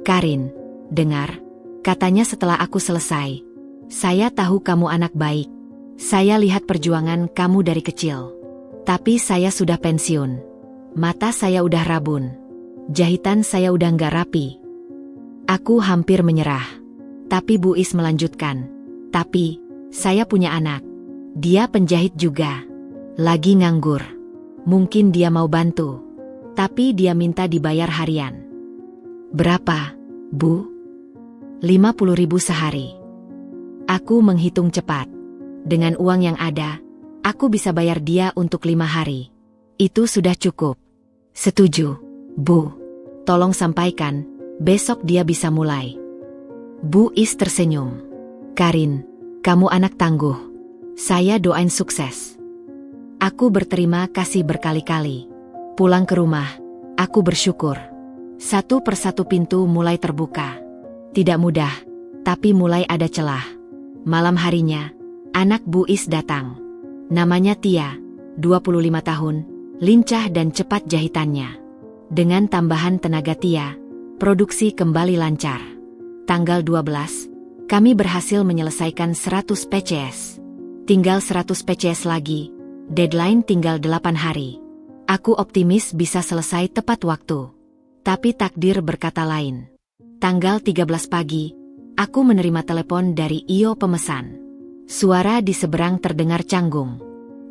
Karin, dengar, katanya setelah aku selesai. Saya tahu kamu anak baik. Saya lihat perjuangan kamu dari kecil. Tapi saya sudah pensiun. Mata saya udah rabun. Jahitan saya udah nggak rapi. Aku hampir menyerah. Tapi Bu Is melanjutkan. Tapi, saya punya anak. Dia penjahit juga. Lagi nganggur. Mungkin dia mau bantu. Tapi dia minta dibayar harian. Berapa, Bu? 50.000 sehari. Aku menghitung cepat. Dengan uang yang ada, aku bisa bayar dia untuk 5 hari. Itu sudah cukup. Setuju, Bu. Tolong sampaikan, besok dia bisa mulai. Bu Is tersenyum. Karin, kamu anak tangguh. Saya doain sukses. Aku berterima kasih berkali-kali. Pulang ke rumah, aku bersyukur. Satu persatu pintu mulai terbuka. Tidak mudah, tapi mulai ada celah. Malam harinya, anak Bu Is datang. Namanya Tia, 25 tahun, lincah dan cepat jahitannya. Dengan tambahan tenaga Tia, produksi kembali lancar. Tanggal 12, kami berhasil menyelesaikan 100 PCS. Tinggal 100 PCS lagi, deadline tinggal 8 hari. Aku optimis bisa selesai tepat waktu. Tapi takdir berkata lain. Tanggal 13 pagi, aku menerima telepon dari Iyo pemesan. Suara di seberang terdengar canggung.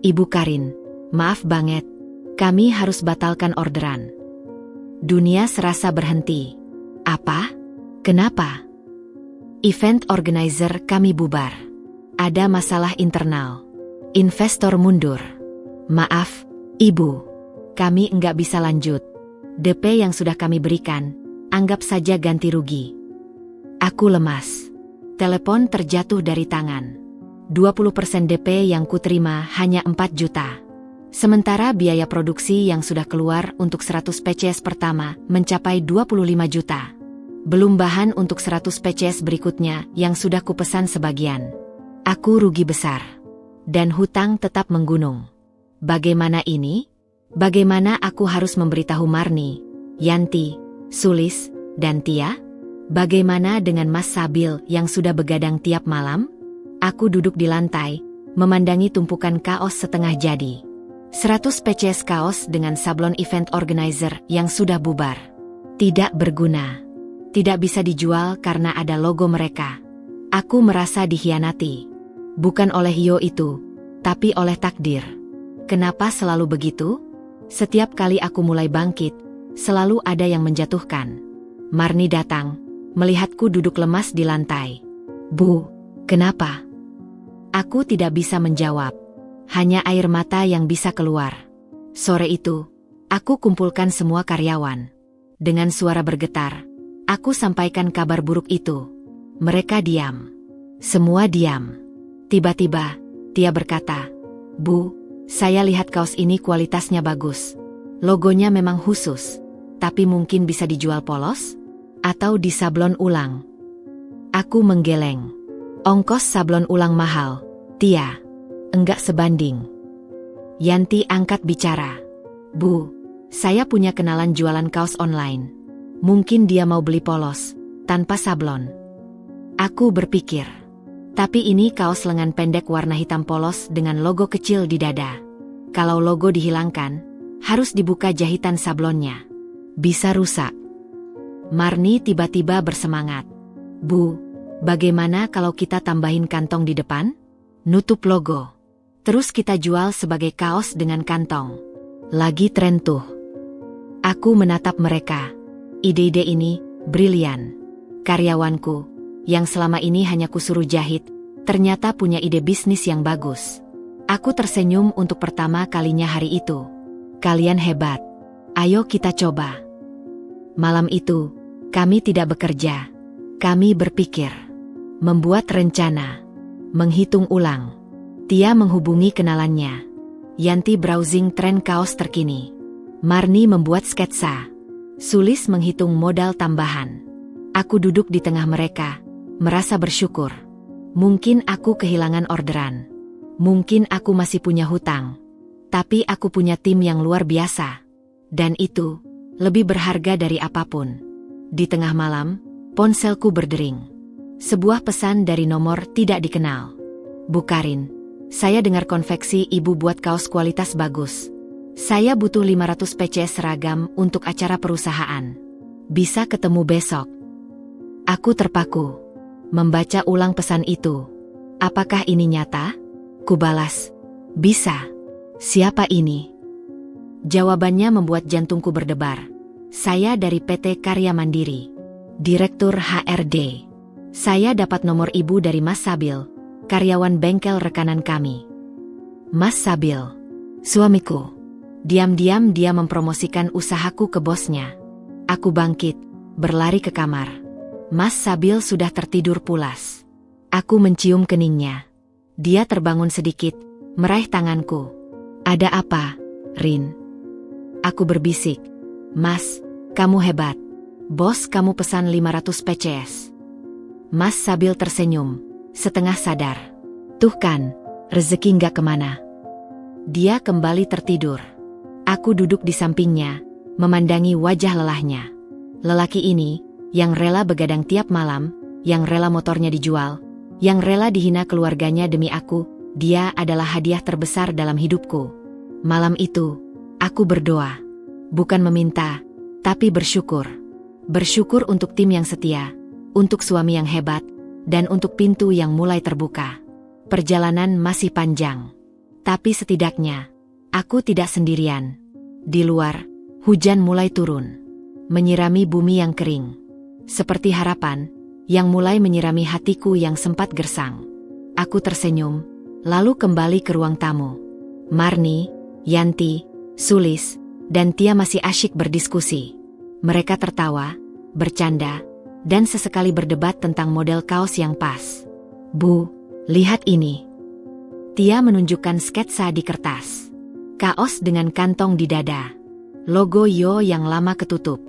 Ibu Karin, maaf banget, kami harus batalkan orderan. Dunia serasa berhenti. Apa? Kenapa? Event organizer kami bubar. Ada masalah internal. Investor mundur. Maaf, Ibu. Kami enggak bisa lanjut. DP yang sudah kami berikan, anggap saja ganti rugi. Aku lemas. Telepon terjatuh dari tangan. 20% DP yang kuterima hanya 4 juta. Sementara biaya produksi yang sudah keluar untuk 100 PCS pertama mencapai 25 juta. Belum bahan untuk 100 PCS berikutnya yang sudah kupesan sebagian. Aku rugi besar. Dan hutang tetap menggunung. Bagaimana ini? Bagaimana aku harus memberitahu Marni, Yanti, Sulis, dan Tia? Bagaimana dengan Mas Sabil yang sudah begadang tiap malam? Aku duduk di lantai, memandangi tumpukan kaos setengah jadi. 100 PCS kaos dengan sablon event organizer yang sudah bubar. Tidak berguna. Tidak bisa dijual karena ada logo mereka. Aku merasa dikhianati. Bukan oleh Hio itu, tapi oleh takdir. Kenapa selalu begitu? Setiap kali aku mulai bangkit, selalu ada yang menjatuhkan. Marni datang, melihatku duduk lemas di lantai. Bu, kenapa? Aku tidak bisa menjawab. Hanya air mata yang bisa keluar. Sore itu, aku kumpulkan semua karyawan. Dengan suara bergetar, aku sampaikan kabar buruk itu. Mereka diam. Semua diam. Tiba-tiba, Tia berkata, Bu, saya lihat kaos ini kualitasnya bagus. Logonya memang khusus, tapi mungkin bisa dijual polos? Atau disablon ulang? Aku menggeleng. Ongkos sablon ulang mahal, Tia. Enggak sebanding. Yanti angkat bicara. Bu, saya punya kenalan jualan kaos online. Mungkin dia mau beli polos, tanpa sablon. Aku berpikir, tapi ini kaos lengan pendek warna hitam polos dengan logo kecil di dada. Kalau logo dihilangkan, harus dibuka jahitan sablonnya. Bisa rusak. Marni tiba-tiba bersemangat. Bu, bagaimana kalau kita tambahin kantong di depan? Nutup logo. Terus kita jual sebagai kaos dengan kantong. Lagi tren tuh. Aku menatap mereka. Ide-ide ini brilian. Karyawanku, yang selama ini hanya kusuruh jahit, ternyata punya ide bisnis yang bagus. Aku tersenyum untuk pertama kalinya hari itu. Kalian hebat. Ayo kita coba. Malam itu, kami tidak bekerja. Kami berpikir. Membuat rencana. Menghitung ulang. Tia menghubungi kenalannya. Yanti browsing tren kaos terkini. Marni membuat sketsa. Sulis menghitung modal tambahan. Aku duduk di tengah mereka, merasa bersyukur. Mungkin aku kehilangan orderan. Mungkin aku masih punya hutang. Tapi aku punya tim yang luar biasa. Dan itu lebih berharga dari apapun. Di tengah malam, ponselku berdering. Sebuah pesan dari nomor tidak dikenal. Bu Karin, saya dengar konveksi ibu buat kaos kualitas bagus. Saya butuh 500 PCS seragam untuk acara perusahaan. Bisa ketemu besok. Aku terpaku. Membaca ulang pesan itu. Apakah ini nyata? Kubalas. Bisa. Siapa ini? Jawabannya membuat jantungku berdebar. Saya dari PT Karya Mandiri. Direktur HRD. Saya dapat nomor ibu dari Mas Sabil, karyawan bengkel rekanan kami. Mas Sabil, suamiku. Diam-diam dia mempromosikan usahaku ke bosnya. Aku bangkit, berlari ke kamar. Mas Sabil sudah tertidur pulas. Aku mencium keningnya. Dia terbangun sedikit, meraih tanganku. Ada apa, Rin? Aku berbisik. Mas, kamu hebat. Bos kamu pesan 500 PCS. Mas Sabil tersenyum, setengah sadar. Tuh kan, rezeki nggak kemana. Dia kembali tertidur. Aku duduk di sampingnya, memandangi wajah lelahnya. Lelaki ini, yang rela begadang tiap malam, yang rela motornya dijual, yang rela dihina keluarganya demi aku, dia adalah hadiah terbesar dalam hidupku. Malam itu, aku berdoa. Bukan meminta, tapi bersyukur. Bersyukur untuk tim yang setia, untuk suami yang hebat, dan untuk pintu yang mulai terbuka. Perjalanan masih panjang. Tapi setidaknya, aku tidak sendirian. Di luar, hujan mulai turun. Menyirami bumi yang kering. Seperti harapan, yang mulai menyirami hatiku yang sempat gersang. Aku tersenyum, lalu kembali ke ruang tamu. Marni, Yanti, Sulis, dan Tia masih asyik berdiskusi. Mereka tertawa, bercanda, dan sesekali berdebat tentang model kaos yang pas. Bu, lihat ini. Tia menunjukkan sketsa di kertas. Kaos dengan kantong di dada. Logo Yo yang lama ketutup.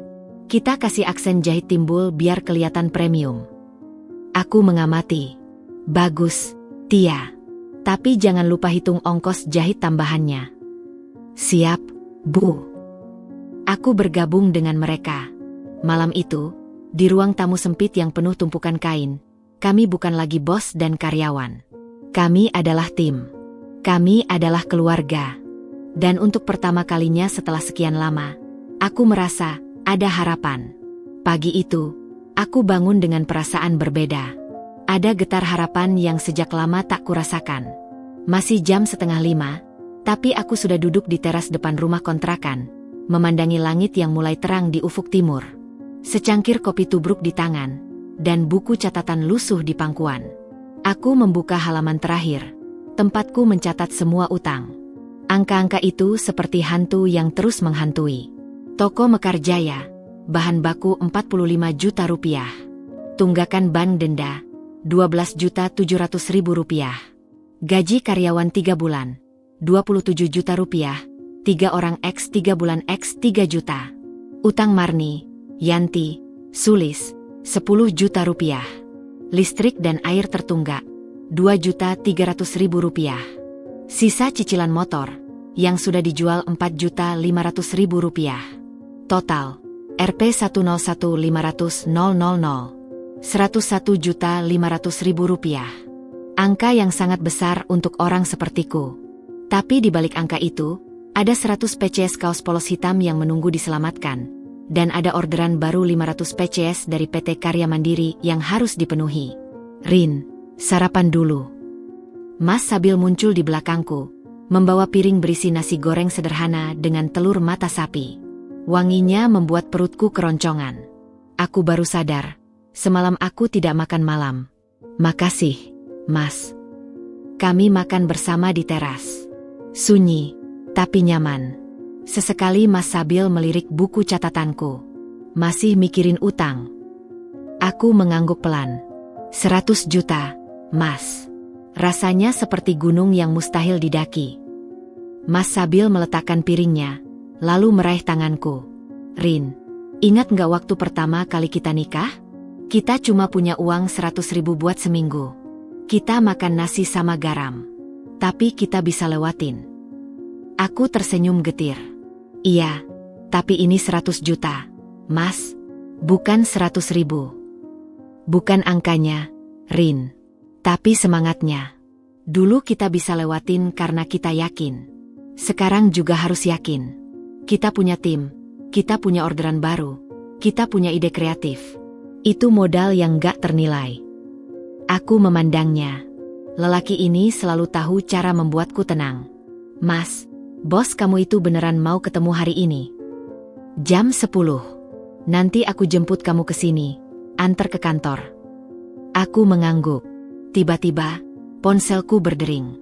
Kita kasih aksen jahit timbul biar kelihatan premium. Aku mengamati. Bagus, Tia. Tapi jangan lupa hitung ongkos jahit tambahannya. Siap, Bu. Aku bergabung dengan mereka. Malam itu, di ruang tamu sempit yang penuh tumpukan kain, kami bukan lagi bos dan karyawan. Kami adalah tim. Kami adalah keluarga. Dan untuk pertama kalinya setelah sekian lama, aku merasa ada harapan. Pagi itu, aku bangun dengan perasaan berbeda. Ada getar harapan yang sejak lama tak kurasakan. Masih jam 4:30, tapi aku sudah duduk di teras depan rumah kontrakan, memandangi langit yang mulai terang di ufuk timur. Secangkir kopi tubruk di tangan, dan buku catatan lusuh di pangkuan. Aku membuka halaman terakhir, tempatku mencatat semua utang. Angka-angka itu seperti hantu yang terus menghantui. Toko Mekar Jaya, bahan baku 45 juta rupiah. Tunggakan bank denda, 12.700.000 rupiah. Gaji karyawan 3 bulan, 27 juta rupiah, 3 orang X 3 bulan X 3 juta. Utang Marni, Yanti, Sulis, 10 juta rupiah. Listrik dan air tertunggak, 2.300.000 rupiah. Sisa cicilan motor, yang sudah dijual 4.500.000 rupiah. Total, Rp 101.500.000. 101.500.000 rupiah. Angka yang sangat besar untuk orang sepertiku. Tapi di balik angka itu, ada 100 PCS kaos polos hitam yang menunggu diselamatkan. Dan ada orderan baru 500 PCS dari PT Karya Mandiri yang harus dipenuhi. Rin, sarapan dulu. Mas Sabil muncul di belakangku, membawa piring berisi nasi goreng sederhana dengan telur mata sapi. Wanginya membuat perutku keroncongan. Aku baru sadar, semalam aku tidak makan malam. Makasih, Mas. Kami makan bersama di teras. Sunyi, tapi nyaman. Sesekali Mas Sabil melirik buku catatanku. Masih mikirin utang. Aku mengangguk pelan. 100 juta, Mas. Rasanya seperti gunung yang mustahil didaki. Mas Sabil meletakkan piringnya, lalu meraih tanganku. Rin, ingat nggak waktu pertama kali kita nikah? Kita cuma punya uang 100.000 buat seminggu. Kita makan nasi sama garam. Tapi kita bisa lewatin. Aku tersenyum getir. Iya, tapi ini 100 juta, Mas. Bukan 100.000. Bukan angkanya, Rin. Tapi semangatnya. Dulu kita bisa lewatin karena kita yakin. Sekarang juga harus yakin. Kita punya tim, kita punya orderan baru, kita punya ide kreatif. Itu modal yang gak ternilai. Aku memandangnya. Lelaki ini selalu tahu cara membuatku tenang. Mas, bos kamu itu beneran mau ketemu hari ini? Jam 10. Nanti aku jemput kamu ke sini, antar ke kantor. Aku mengangguk. Tiba-tiba, ponselku berdering.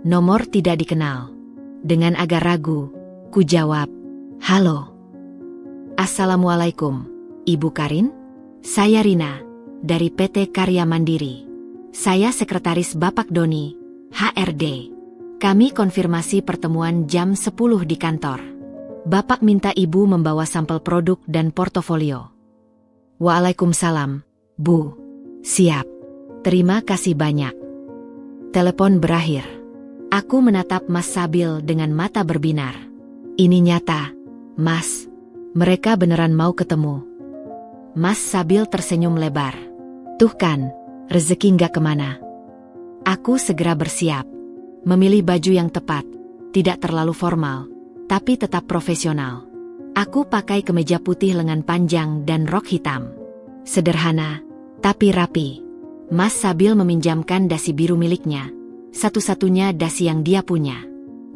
Nomor tidak dikenal. Dengan agak ragu, ku jawab, "Halo." "Assalamualaikum, Ibu Karin? Saya Rina, dari PT Karya Mandiri. Saya sekretaris Bapak Doni, HRD. Kami konfirmasi pertemuan jam 10 di kantor. Bapak minta Ibu membawa sampel produk dan portofolio." "Waalaikumsalam, Bu. Siap. Terima kasih banyak." Telepon berakhir. Aku menatap Mas Sabil dengan mata berbinar. Ini nyata, Mas. Mereka beneran mau ketemu. Mas Sabil tersenyum lebar. Tuh kan, rezeki nggak kemana. Aku segera bersiap. Memilih baju yang tepat, tidak terlalu formal, tapi tetap profesional. Aku pakai kemeja putih lengan panjang dan rok hitam. Sederhana, tapi rapi. Mas Sabil meminjamkan dasi biru miliknya, satu-satunya dasi yang dia punya.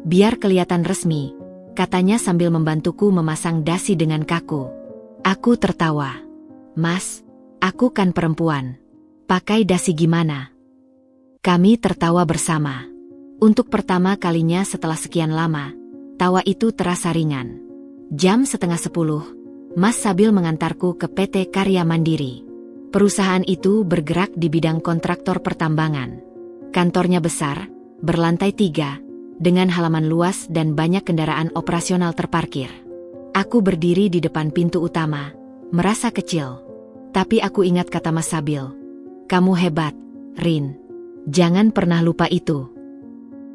Biar kelihatan resmi, katanya sambil membantuku memasang dasi dengan kaku. Aku tertawa. "Mas, aku kan perempuan. Pakai dasi gimana?" Kami tertawa bersama. Untuk pertama kalinya setelah sekian lama, tawa itu terasa ringan. Jam 9:30, Mas Sabil mengantarku ke PT Karya Mandiri. Perusahaan itu bergerak di bidang kontraktor pertambangan. Kantornya besar, berlantai 3, dengan halaman luas dan banyak kendaraan operasional terparkir. Aku berdiri di depan pintu utama, merasa kecil. Tapi aku ingat kata Mas Sabil. "Kamu hebat, Rin. Jangan pernah lupa itu."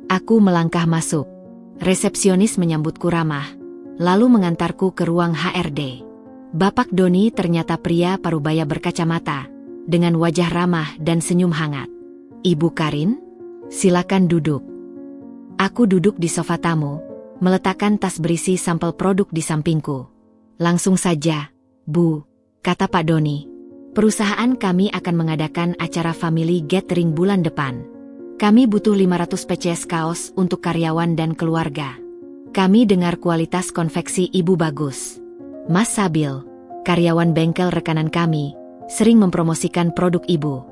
Aku melangkah masuk. Resepsionis menyambutku ramah, lalu mengantarku ke ruang HRD. Bapak Doni ternyata pria parubaya berkacamata, dengan wajah ramah dan senyum hangat. "Ibu Karin, silakan duduk." Aku duduk di sofa tamu, meletakkan tas berisi sampel produk di sampingku. "Langsung saja, Bu," kata Pak Doni. "Perusahaan kami akan mengadakan acara family gathering bulan depan. Kami butuh 500 PCS kaos untuk karyawan dan keluarga. Kami dengar kualitas konveksi Ibu bagus. Mas Sabil, karyawan bengkel rekanan kami, sering mempromosikan produk Ibu."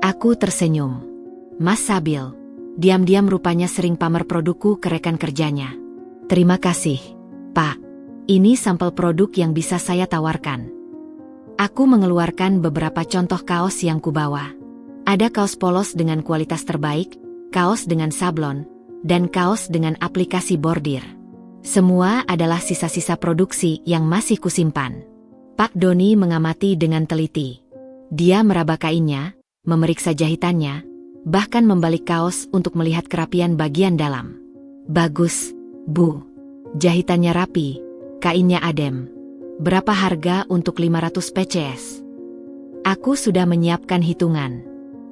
Aku tersenyum. Mas Sabil, diam-diam rupanya sering pamer produkku ke rekan kerjanya. "Terima kasih, Pak. Ini sampel produk yang bisa saya tawarkan." Aku mengeluarkan beberapa contoh kaos yang kubawa. Ada kaos polos dengan kualitas terbaik, kaos dengan sablon, dan kaos dengan aplikasi bordir. Semua adalah sisa-sisa produksi yang masih kusimpan. Pak Doni mengamati dengan teliti. Dia meraba kainnya, memeriksa jahitannya, bahkan membalik kaos untuk melihat kerapian bagian dalam. "Bagus, Bu. Jahitannya rapi, kainnya adem. Berapa harga untuk 500 PCS?" Aku sudah menyiapkan hitungan.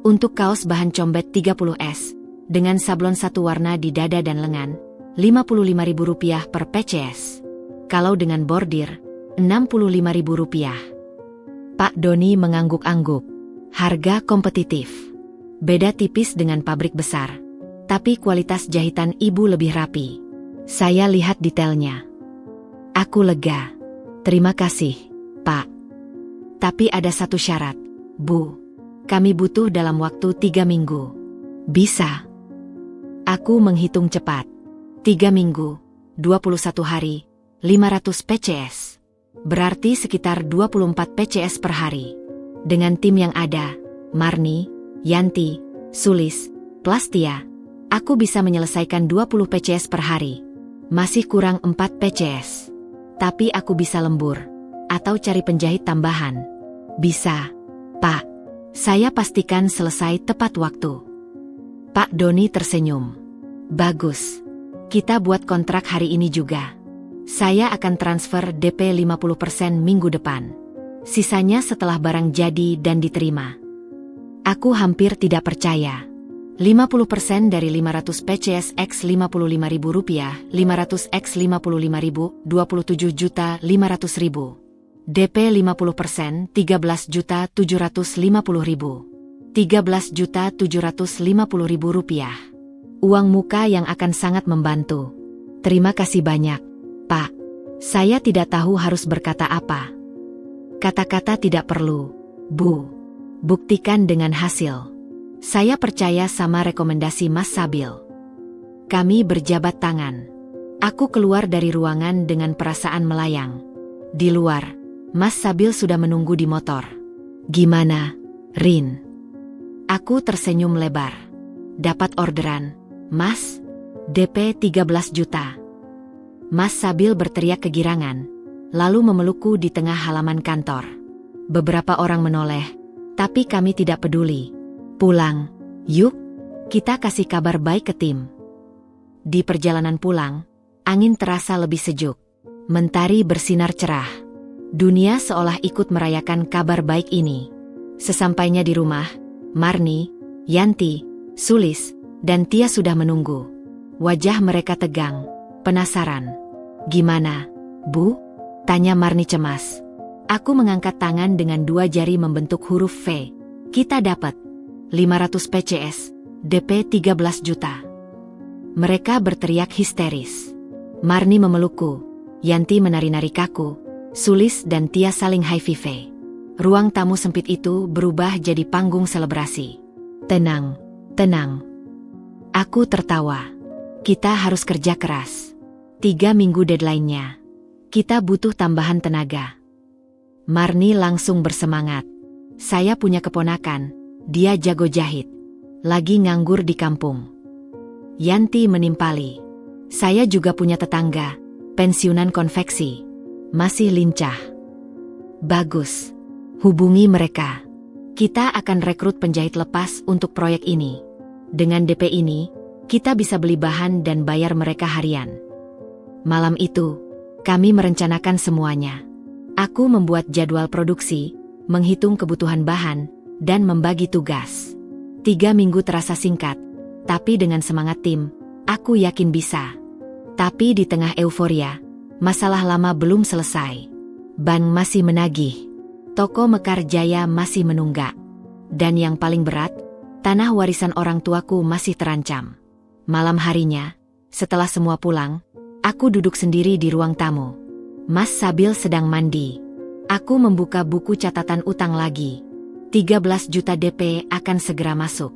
Untuk kaos bahan combet 30S, dengan sablon satu warna di dada dan lengan, Rp55.000 per PCS. Kalau dengan bordir, Rp65.000. Pak Doni mengangguk-angguk. Harga kompetitif. Beda tipis dengan pabrik besar. Tapi kualitas jahitan ibu lebih rapi. Saya lihat detailnya. Aku lega. Terima kasih, Pak. Tapi ada satu syarat, Bu. Kami butuh dalam waktu 3 minggu. Bisa? Aku menghitung cepat. 3 minggu, 21 hari, 500 PCS. Berarti sekitar 24 PCS per hari. Dengan tim yang ada, Marni, Yanti, Sulis, Plastia, aku bisa menyelesaikan 20 PCS per hari. Masih kurang 4 PCS. Tapi aku bisa lembur. Atau cari penjahit tambahan. Bisa, Pak. Saya pastikan selesai tepat waktu. Pak Doni tersenyum. Bagus. Kita buat kontrak hari ini juga. Saya akan transfer DP 50% minggu depan. Sisanya setelah barang jadi dan diterima. Aku hampir tidak percaya. 50% dari 500 PCS X Rp55.000, 500 X 55.000, 27.500.000. DP 50%, 13.750.000. Rp13.750.000. Uang muka yang akan sangat membantu. Terima kasih banyak, Pak. Saya tidak tahu harus berkata apa. Kata-kata tidak perlu, Bu. Buktikan dengan hasil. Saya percaya sama rekomendasi Mas Sabil. Kami berjabat tangan. Aku keluar dari ruangan dengan perasaan melayang. Di luar, Mas Sabil sudah menunggu di motor. Gimana, Rin? Aku tersenyum lebar. Dapat orderan, Mas? DP 13 juta. Mas Sabil berteriak kegirangan, lalu memelukku di tengah halaman kantor. Beberapa orang menoleh, tapi kami tidak peduli. Pulang, yuk, kita kasih kabar baik ke tim. Di perjalanan pulang, angin terasa lebih sejuk. Mentari bersinar cerah. Dunia seolah ikut merayakan kabar baik ini. Sesampainya di rumah, Marni, Yanti, Sulis, dan Tia sudah menunggu. Wajah mereka tegang, penasaran. Gimana, Bu? Tanya Marni cemas. Aku mengangkat tangan dengan 2 jari membentuk huruf V. Kita dapat 500 PCS, DP 13 juta. Mereka berteriak histeris. Marni memelukku, Yanti menari-nari kaku, Sulis dan Tia saling high five. Ruang tamu sempit itu berubah jadi panggung selebrasi. Tenang, tenang. Aku tertawa. Kita harus kerja keras. 3 minggu deadline-nya. Kita butuh tambahan tenaga. Marni langsung bersemangat. Saya punya keponakan, dia jago jahit. Lagi nganggur di kampung. Yanti menimpali. Saya juga punya tetangga, pensiunan konveksi. Masih lincah. Bagus. Hubungi mereka. Kita akan rekrut penjahit lepas untuk proyek ini. Dengan DP ini, kita bisa beli bahan dan bayar mereka harian. Malam itu, kami merencanakan semuanya. Aku membuat jadwal produksi, menghitung kebutuhan bahan, dan membagi tugas. 3 minggu terasa singkat, tapi dengan semangat tim, aku yakin bisa. Tapi di tengah euforia, masalah lama belum selesai. Ban masih menagih. Toko Mekar Jaya masih menunggak. Dan yang paling berat, tanah warisan orang tuaku masih terancam. Malam harinya, setelah semua pulang, aku duduk sendiri di ruang tamu. Mas Sabil sedang mandi. Aku membuka buku catatan utang lagi. 13 juta DP akan segera masuk.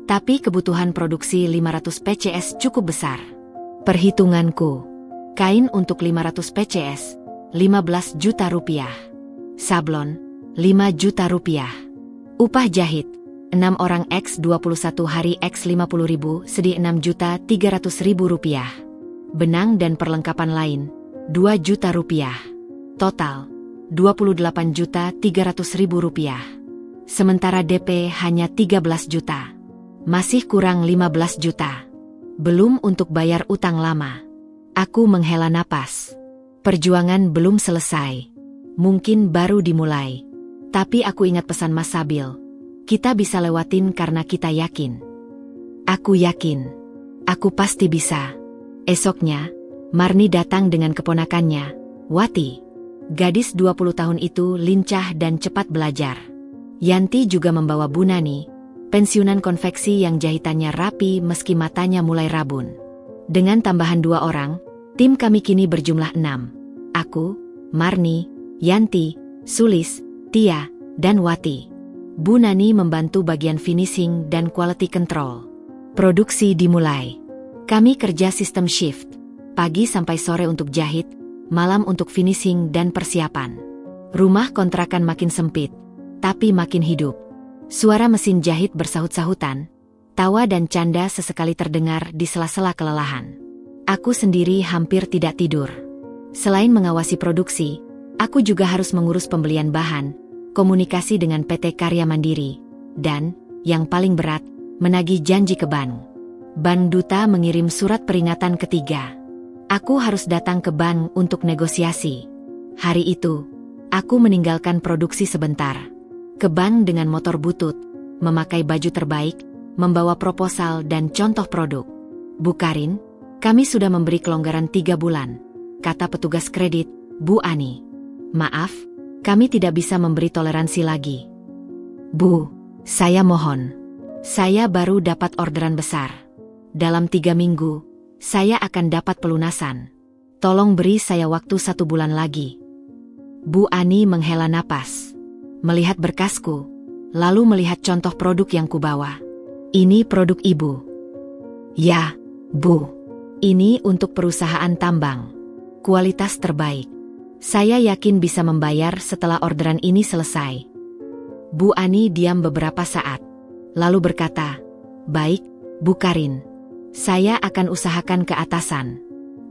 Tapi kebutuhan produksi 500 PCS cukup besar. Perhitunganku. Kain untuk 500 PCS, 15 juta rupiah. Sablon, 5 juta rupiah. Upah jahit, 6 orang X 21 hari X 50.000 sedih 6 juta 300.000 rupiah. Benang dan perlengkapan lain, 2 juta rupiah. Total, 28 juta 300.000 rupiah. Sementara DP hanya 13 juta. Masih kurang 15 juta. Belum untuk bayar utang lama. Aku menghela napas. Perjuangan belum selesai. Mungkin baru dimulai. Tapi aku ingat pesan Mas Sabil. Kita bisa lewatin karena kita yakin. Aku yakin. Aku pasti bisa. Esoknya, Marni datang dengan keponakannya, Wati. Gadis 20 tahun itu lincah dan cepat belajar. Yanti juga membawa Bu Nani, pensiunan konveksi yang jahitannya rapi meski matanya mulai rabun. Dengan tambahan 2 orang, tim kami kini berjumlah 6. Aku, Marni, Yanti, Sulis, Tia, dan Wati. Bu Nani membantu bagian finishing dan quality control. Produksi dimulai. Kami kerja sistem shift. Pagi sampai sore untuk jahit, malam untuk finishing dan persiapan. Rumah kontrakan makin sempit, tapi makin hidup. Suara mesin jahit bersahut-sahutan, tawa dan canda sesekali terdengar di sela-sela kelelahan. Aku sendiri hampir tidak tidur. Selain mengawasi produksi, aku juga harus mengurus pembelian bahan, komunikasi dengan PT Karya Mandiri, dan, yang paling berat, menagih janji ke bank. Bank Duta mengirim surat peringatan ketiga. Aku harus datang ke bank untuk negosiasi. Hari itu, aku meninggalkan produksi sebentar. Ke bank dengan motor butut, memakai baju terbaik, membawa proposal dan contoh produk. Bu Karin, kami sudah memberi kelonggaran 3 bulan. Kata petugas kredit, Bu Ani. Maaf, kami tidak bisa memberi toleransi lagi. Bu, saya mohon. Saya baru dapat orderan besar. Dalam 3 minggu, saya akan dapat pelunasan. Tolong beri saya waktu 1 bulan lagi. Bu Ani menghela napas. Melihat berkasku, lalu melihat contoh produk yang kubawa. Ini produk Ibu. Ya, Bu. Ini untuk perusahaan tambang. Kualitas terbaik. Saya yakin bisa membayar setelah orderan ini selesai. Bu Ani diam beberapa saat, lalu berkata, "Baik, Bu Karin. Saya akan usahakan ke atasan.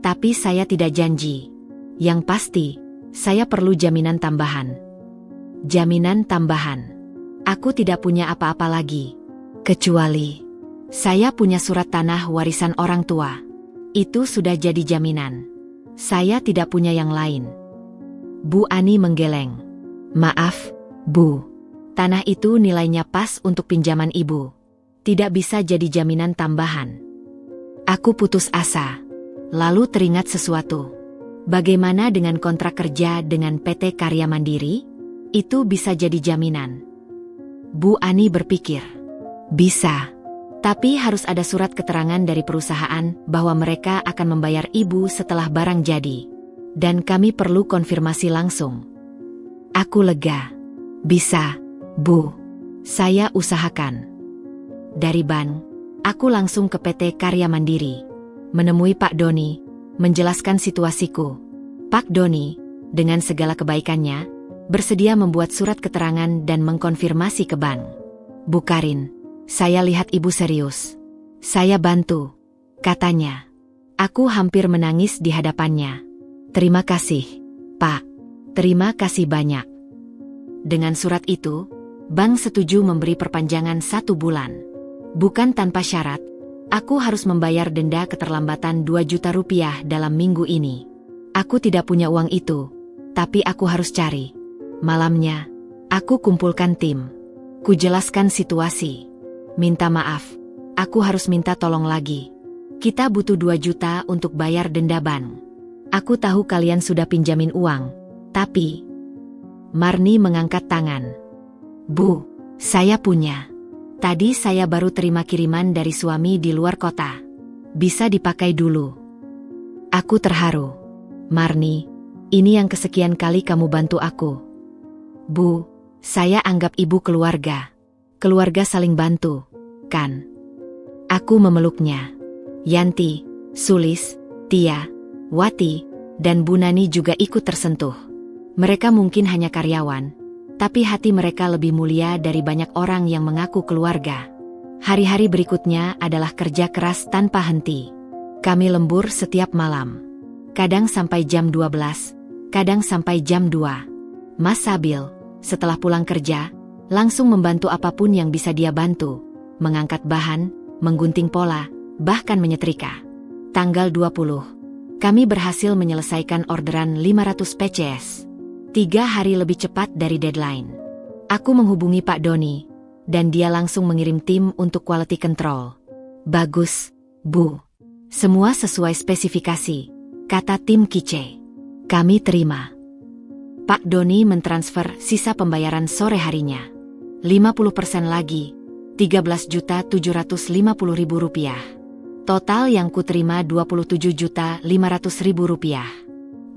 Tapi saya tidak janji. Yang pasti, saya perlu jaminan tambahan." Jaminan tambahan. Aku tidak punya apa-apa lagi. Kecuali, saya punya surat tanah warisan orang tua. Itu sudah jadi jaminan. Saya tidak punya yang lain. Bu Ani menggeleng. Maaf, Bu. Tanah itu nilainya pas untuk pinjaman Ibu. Tidak bisa jadi jaminan tambahan. Aku putus asa. Lalu teringat sesuatu. Bagaimana dengan kontrak kerja dengan PT Karya Mandiri? Itu bisa jadi jaminan. Bu Ani berpikir. Bisa. Tapi harus ada surat keterangan dari perusahaan bahwa mereka akan membayar Ibu setelah barang jadi. Dan kami perlu konfirmasi langsung. Aku lega. Bisa, Bu. Saya usahakan. Dari bank, aku langsung ke PT Karya Mandiri. Menemui Pak Doni, menjelaskan situasiku. Pak Doni, dengan segala kebaikannya, bersedia membuat surat keterangan dan mengkonfirmasi ke bank. Bu Karin, saya lihat Ibu serius. Saya bantu, katanya. Aku hampir menangis di hadapannya. Terima kasih, Pak. Terima kasih banyak. Dengan surat itu, bank setuju memberi perpanjangan 1 bulan. Bukan tanpa syarat, aku harus membayar denda keterlambatan 2 juta rupiah dalam minggu ini. Aku tidak punya uang itu, tapi aku harus cari. Malamnya, aku kumpulkan tim. Kujelaskan situasi. Minta maaf, aku harus minta tolong lagi. Kita butuh 2 juta untuk bayar denda bank. Aku tahu kalian sudah pinjamin uang, tapi... Marni mengangkat tangan. Bu, saya punya. Tadi saya baru terima kiriman dari suami di luar kota. Bisa dipakai dulu. Aku terharu. Marni, ini yang kesekian kali kamu bantu aku. Bu, saya anggap Ibu keluarga. Keluarga saling bantu, kan? Aku memeluknya. Yanti, Sulis, Tia, Wati, dan Bu Nani juga ikut tersentuh. Mereka mungkin hanya karyawan, tapi hati mereka lebih mulia dari banyak orang yang mengaku keluarga. Hari-hari berikutnya adalah kerja keras tanpa henti. Kami lembur setiap malam. Kadang sampai jam 12, kadang sampai jam 2. Mas Sabil, setelah pulang kerja, langsung membantu apapun yang bisa dia bantu. Mengangkat bahan, menggunting pola, bahkan menyetrika. Tanggal 20, kami berhasil menyelesaikan orderan 500 PCS. 3 hari lebih cepat dari deadline. Aku menghubungi Pak Doni, dan dia langsung mengirim tim untuk quality control. Bagus, Bu. Semua sesuai spesifikasi, kata tim Kice. Kami terima. Pak Doni mentransfer sisa pembayaran sore harinya. 50% lagi, 13.750.000 rupiah. Total yang kuterima 27.500.000 rupiah.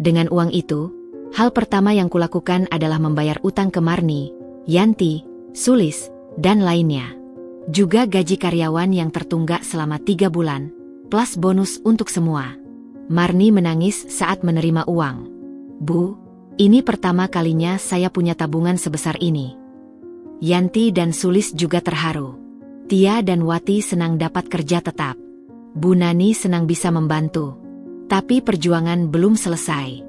Dengan uang itu, hal pertama yang kulakukan adalah membayar utang ke Marni, Yanti, Sulis, dan lainnya. Juga gaji karyawan yang tertunggak selama 3 bulan, plus bonus untuk semua. Marni menangis saat menerima uang. Bu, ini pertama kalinya saya punya tabungan sebesar ini. Yanti dan Sulis juga terharu. Tia dan Wati senang dapat kerja tetap. Bu Nani senang bisa membantu. Tapi perjuangan belum selesai.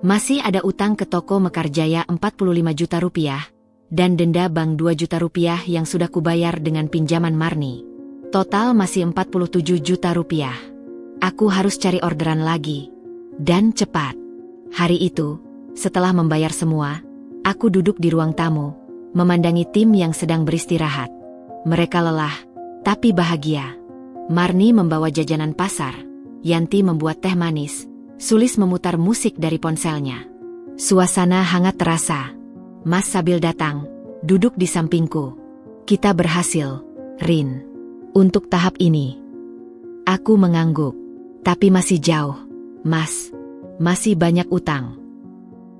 Masih ada utang ke toko Mekarjaya 45 juta rupiah, dan denda bank 2 juta rupiah yang sudah kubayar dengan pinjaman Marni. Total masih 47 juta rupiah. Aku harus cari orderan lagi. Dan cepat. Hari itu, setelah membayar semua, aku duduk di ruang tamu, memandangi tim yang sedang beristirahat. Mereka lelah, tapi bahagia. Marni membawa jajanan pasar, Yanti membuat teh manis, Sulis memutar musik dari ponselnya. Suasana hangat terasa. Mas Sabil datang, duduk di sampingku. Kita berhasil, Rin. Untuk tahap ini. Aku mengangguk. Tapi masih jauh, Mas. Masih banyak utang.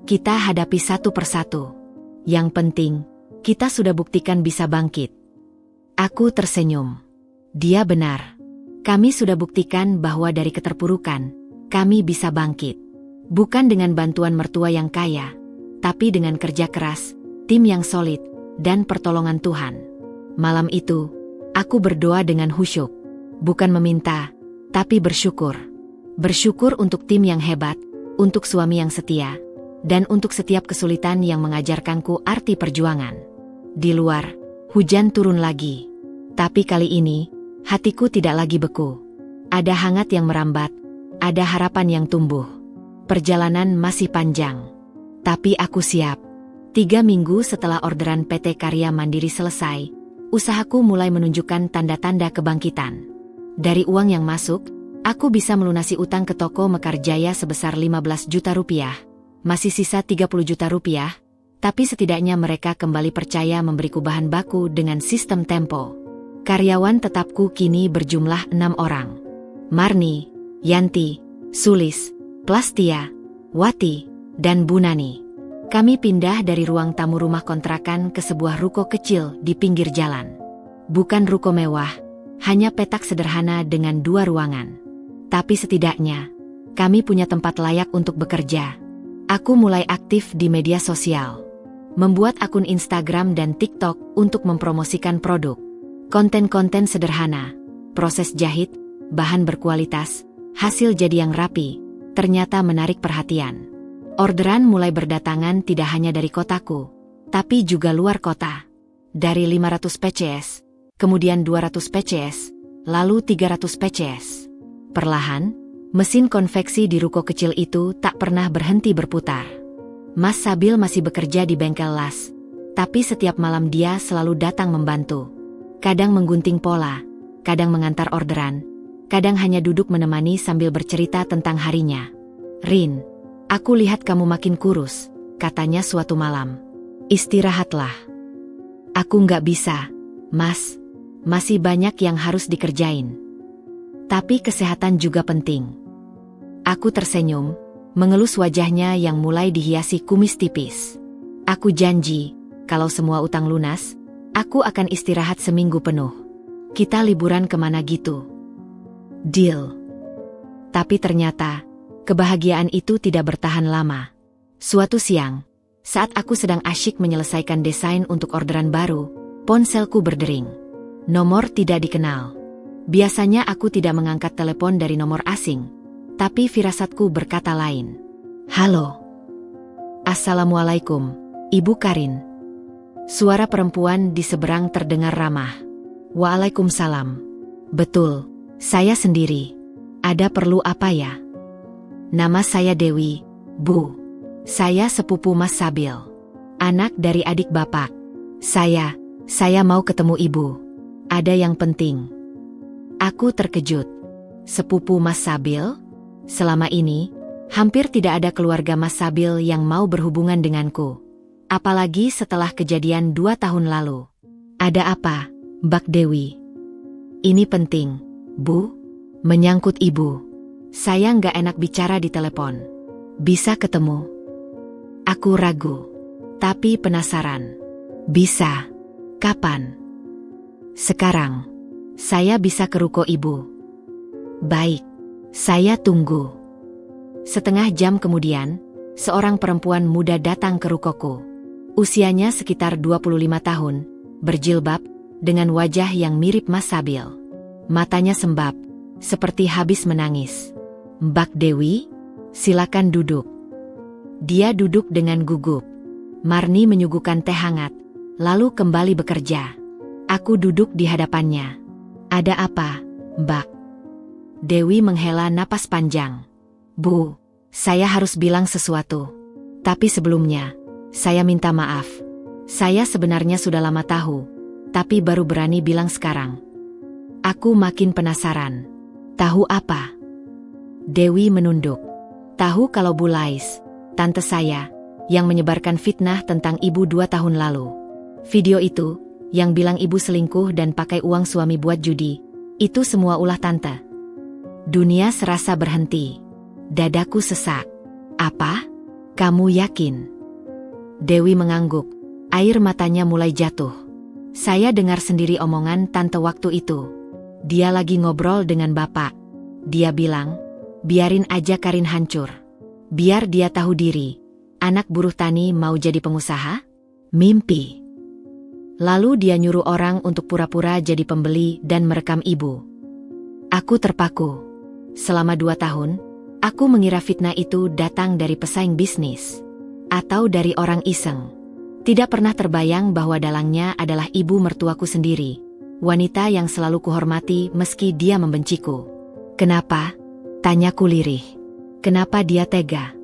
Kita hadapi satu persatu. Yang penting, kita sudah buktikan bisa bangkit. Aku tersenyum. Dia benar. Kami sudah buktikan bahwa dari keterpurukan, kami bisa bangkit. Bukan dengan bantuan mertua yang kaya, tapi dengan kerja keras, tim yang solid, dan pertolongan Tuhan. Malam itu, aku berdoa dengan khusyuk. Bukan meminta, tapi bersyukur. Bersyukur untuk tim yang hebat, untuk suami yang setia, dan untuk setiap kesulitan yang mengajarkanku arti perjuangan. Di luar, hujan turun lagi. Tapi kali ini, hatiku tidak lagi beku. Ada hangat yang merambat, ada harapan yang tumbuh. Perjalanan masih panjang. Tapi aku siap. 3 minggu setelah orderan PT Karya Mandiri selesai, usahaku mulai menunjukkan tanda-tanda kebangkitan. Dari uang yang masuk, aku bisa melunasi utang ke toko Mekarjaya sebesar 15 juta rupiah. Masih sisa 30 juta rupiah, tapi setidaknya mereka kembali percaya memberiku bahan baku dengan sistem tempo. Karyawan tetapku kini berjumlah 6 orang. Marni, Yanti, Sulis, Plastia, Wati, dan Bu Nani. Kami pindah dari ruang tamu rumah kontrakan ke sebuah ruko kecil di pinggir jalan. Bukan ruko mewah, hanya petak sederhana dengan 2 ruangan. Tapi setidaknya, kami punya tempat layak untuk bekerja. Aku mulai aktif di media sosial. Membuat akun Instagram dan TikTok untuk mempromosikan produk. Konten-konten sederhana, proses jahit, bahan berkualitas, hasil jadi yang rapi, ternyata menarik perhatian. Orderan mulai berdatangan tidak hanya dari kotaku, tapi juga luar kota. Dari 500 PCS, kemudian 200 PCS, lalu 300 PCS. Perlahan, mesin konveksi di ruko kecil itu tak pernah berhenti berputar. Mas Sabil masih bekerja di bengkel las, tapi setiap malam dia selalu datang membantu. Kadang menggunting pola, kadang mengantar orderan, kadang hanya duduk menemani sambil bercerita tentang harinya. Rin, aku lihat kamu makin kurus, katanya suatu malam. Istirahatlah. Aku nggak bisa, Mas. Masih banyak yang harus dikerjain. Tapi kesehatan juga penting. Aku tersenyum, mengelus wajahnya yang mulai dihiasi kumis tipis. Aku janji, kalau semua utang lunas, aku akan istirahat seminggu penuh. Kita liburan kemana gitu? Deal. Tapi ternyata, kebahagiaan itu tidak bertahan lama. Suatu siang, saat aku sedang asyik menyelesaikan desain untuk orderan baru, ponselku berdering. Nomor tidak dikenal. Biasanya aku tidak mengangkat telepon dari nomor asing, tapi firasatku berkata lain. Halo. Assalamualaikum, Ibu Karin. Suara perempuan di seberang terdengar ramah. Waalaikumsalam. Betul, saya sendiri. Ada perlu apa ya? Nama saya Dewi, Bu. Saya sepupu Mas Sabil. Anak dari adik Bapak. Saya mau ketemu ibu. Ada yang penting. Aku terkejut. Sepupu Mas Sabil? Selama ini, hampir tidak ada keluarga Mas Sabil yang mau berhubungan denganku. Apalagi setelah kejadian 2 tahun lalu. Ada apa, Mbak Dewi? Ini penting, Bu. Menyangkut ibu. Saya nggak enak bicara di telepon. Bisa ketemu? Aku ragu. Tapi penasaran. Bisa. Kapan? Sekarang. Saya bisa ke ruko ibu. Baik. Saya tunggu. Setengah jam kemudian, seorang perempuan muda datang ke rukoku. Usianya sekitar 25 tahun, berjilbab, dengan wajah yang mirip Mas Sabil. Matanya sembab, seperti habis menangis. Mbak Dewi, silakan duduk. Dia duduk dengan gugup. Marni menyuguhkan teh hangat, lalu kembali bekerja. Aku duduk di hadapannya. Ada apa, Mbak? Dewi menghela napas panjang. Bu, saya harus bilang sesuatu. Tapi sebelumnya, saya minta maaf. Saya sebenarnya sudah lama tahu, tapi baru berani bilang sekarang. Aku makin penasaran. Tahu apa? Dewi menunduk. Tahu kalau Bu Lais, tante saya, yang menyebarkan fitnah tentang ibu 2 tahun lalu. Video itu, yang bilang ibu selingkuh dan pakai uang suami buat judi, itu semua ulah tante. Dunia serasa berhenti. Dadaku sesak. Apa? Kamu yakin? Dewi mengangguk. Air matanya mulai jatuh. Saya dengar sendiri omongan tante waktu itu. Dia lagi ngobrol dengan bapak. Dia bilang, biarin aja Karin hancur. Biar dia tahu diri. Anak buruh tani mau jadi pengusaha? Mimpi. Lalu dia nyuruh orang untuk pura-pura jadi pembeli dan merekam ibu. Aku terpaku. Selama 2 tahun, aku mengira fitnah itu datang dari pesaing bisnis. Atau dari orang iseng. Tidak pernah terbayang bahwa dalangnya adalah ibu mertuaku sendiri. Wanita yang selalu kuhormati meski dia membenciku. Kenapa? Tanyaku lirih. Kenapa dia tega?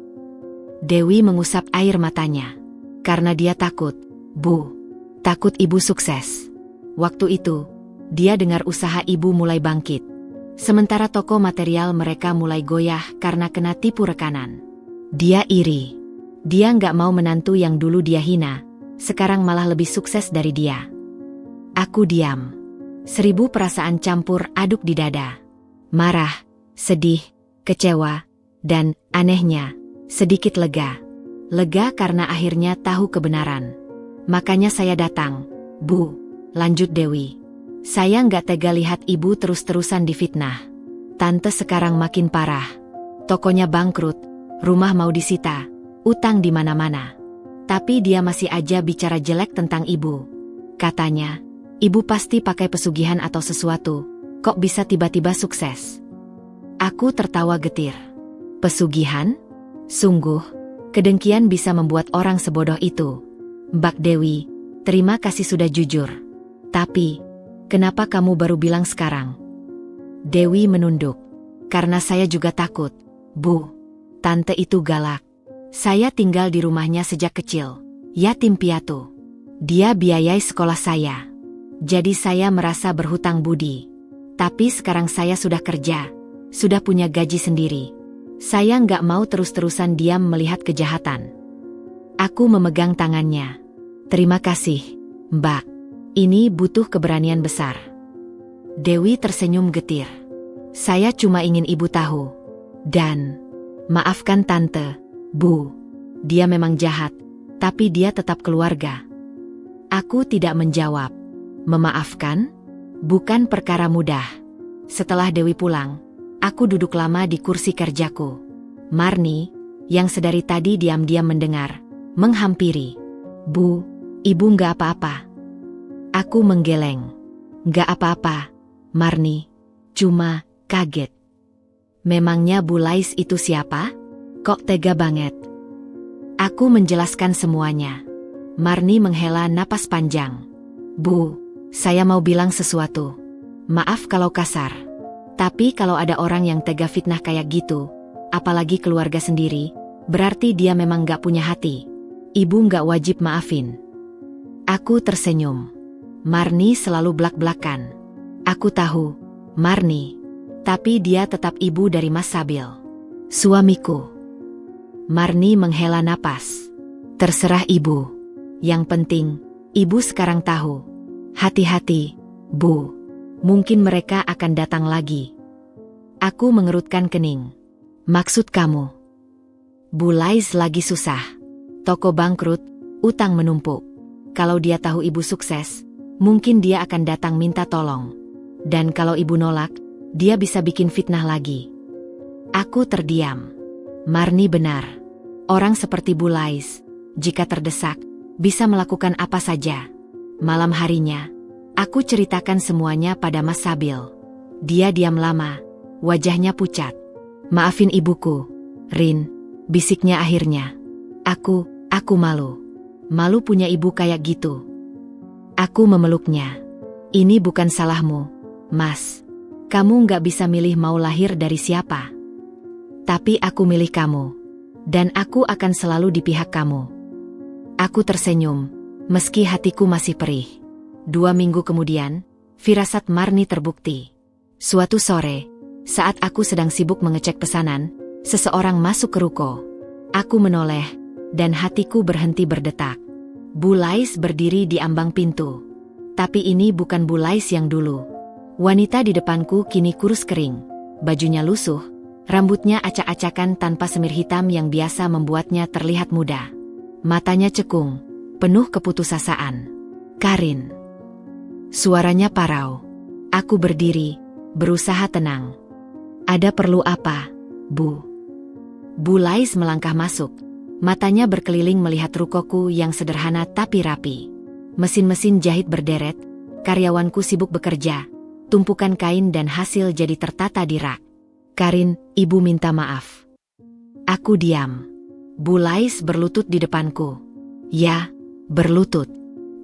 Dewi mengusap air matanya. Karena dia takut, Bu. Takut ibu sukses. Waktu itu, dia dengar usaha ibu mulai bangkit. Sementara toko material mereka mulai goyah karena kena tipu rekanan. Dia iri. Dia nggak mau menantu yang dulu dia hina, sekarang malah lebih sukses dari dia. Aku diam. 1000 perasaan campur aduk di dada. Marah, sedih, kecewa, dan, anehnya, sedikit lega. Lega karena akhirnya tahu kebenaran. Makanya saya datang. Bu, lanjut Dewi. Saya nggak tega lihat ibu terus-terusan difitnah. Tante sekarang makin parah. Tokonya bangkrut, rumah mau disita, utang di mana-mana. Tapi dia masih aja bicara jelek tentang ibu. Katanya, ibu pasti pakai pesugihan atau sesuatu, kok bisa tiba-tiba sukses. Aku tertawa getir. Pesugihan? Sungguh, kedengkian bisa membuat orang sebodoh itu. Mbak Dewi, terima kasih sudah jujur. Tapi, kenapa kamu baru bilang sekarang? Dewi menunduk. Karena saya juga takut. Bu, tante itu galak. Saya tinggal di rumahnya sejak kecil, yatim piatu. Dia biayai sekolah saya. Jadi saya merasa berhutang budi. Tapi sekarang saya sudah kerja, sudah punya gaji sendiri. Saya nggak mau terus-terusan diam melihat kejahatan. Aku memegang tangannya. Terima kasih, Mbak. Ini butuh keberanian besar. Dewi tersenyum getir. Saya cuma ingin ibu tahu. Dan, maafkan tante, Bu. Dia memang jahat, tapi dia tetap keluarga. Aku tidak menjawab. Memaafkan? Bukan perkara mudah. Setelah Dewi pulang, aku duduk lama di kursi kerjaku. Marni, yang sedari tadi diam-diam mendengar, menghampiri. Bu, ibu nggak apa-apa. Aku menggeleng. Nggak apa-apa, Marni. Cuma kaget. Memangnya Bu Lais itu siapa? Kok tega banget? Aku menjelaskan semuanya. Marni menghela napas panjang. Bu, saya mau bilang sesuatu. Maaf kalau kasar. Tapi kalau ada orang yang tega fitnah kayak gitu, apalagi keluarga sendiri, berarti dia memang nggak punya hati. Ibu nggak wajib maafin. Aku tersenyum. Marni selalu blak-blakan. Aku tahu, Marni. Tapi dia tetap ibu dari Mas Sabil. Suamiku. Marni menghela napas. Terserah ibu. Yang penting, ibu sekarang tahu. Hati-hati, Bu. Mungkin mereka akan datang lagi. Aku mengerutkan kening. Maksud kamu? Bulais lagi susah. Toko bangkrut, utang menumpuk. Kalau dia tahu ibu sukses, mungkin dia akan datang minta tolong. Dan kalau ibu nolak, dia bisa bikin fitnah lagi. Aku terdiam. Marni benar. Orang seperti Bulais, jika terdesak, bisa melakukan apa saja. Malam harinya, aku ceritakan semuanya pada Mas Sabil. Dia diam lama, wajahnya pucat. Maafin ibuku, Rin, bisiknya akhirnya. Aku malu. Malu punya ibu kayak gitu. Aku memeluknya. Ini bukan salahmu, Mas. Kamu nggak bisa milih mau lahir dari siapa. Tapi aku milih kamu. Dan aku akan selalu di pihak kamu. Aku tersenyum, meski hatiku masih perih. 2 minggu kemudian, firasat Marni terbukti. Suatu sore, saat aku sedang sibuk mengecek pesanan, seseorang masuk ke ruko. Aku menoleh, dan hatiku berhenti berdetak. Bulais berdiri di ambang pintu. Tapi ini bukan Bulais yang dulu. Wanita di depanku kini kurus kering. Bajunya lusuh, rambutnya acak-acakan tanpa semir hitam yang biasa membuatnya terlihat muda. Matanya cekung, penuh keputusasaan. Karin. Suaranya parau. Aku berdiri, berusaha tenang. Ada perlu apa, Bu? Bulais melangkah masuk. Matanya berkeliling melihat rukoku yang sederhana tapi rapi. Mesin-mesin jahit berderet, karyawanku sibuk bekerja, tumpukan kain dan hasil jadi tertata di rak. Karin, ibu minta maaf. Aku diam. Bulais berlutut di depanku. Ya, berlutut.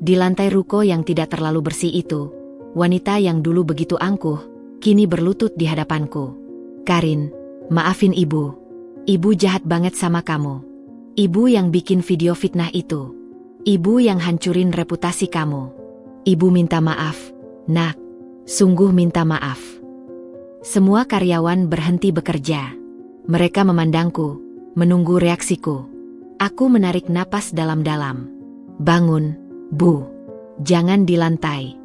Di lantai ruko yang tidak terlalu bersih itu, wanita yang dulu begitu angkuh, kini berlutut di hadapanku. Karin, maafin ibu. Ibu jahat banget sama kamu. Ibu yang bikin video fitnah itu. Ibu yang hancurin reputasi kamu. Ibu minta maaf, Nak. Sungguh minta maaf. Semua karyawan berhenti bekerja. Mereka memandangku, menunggu reaksiku. Aku menarik napas dalam-dalam. Bangun, Bu. Jangan di lantai.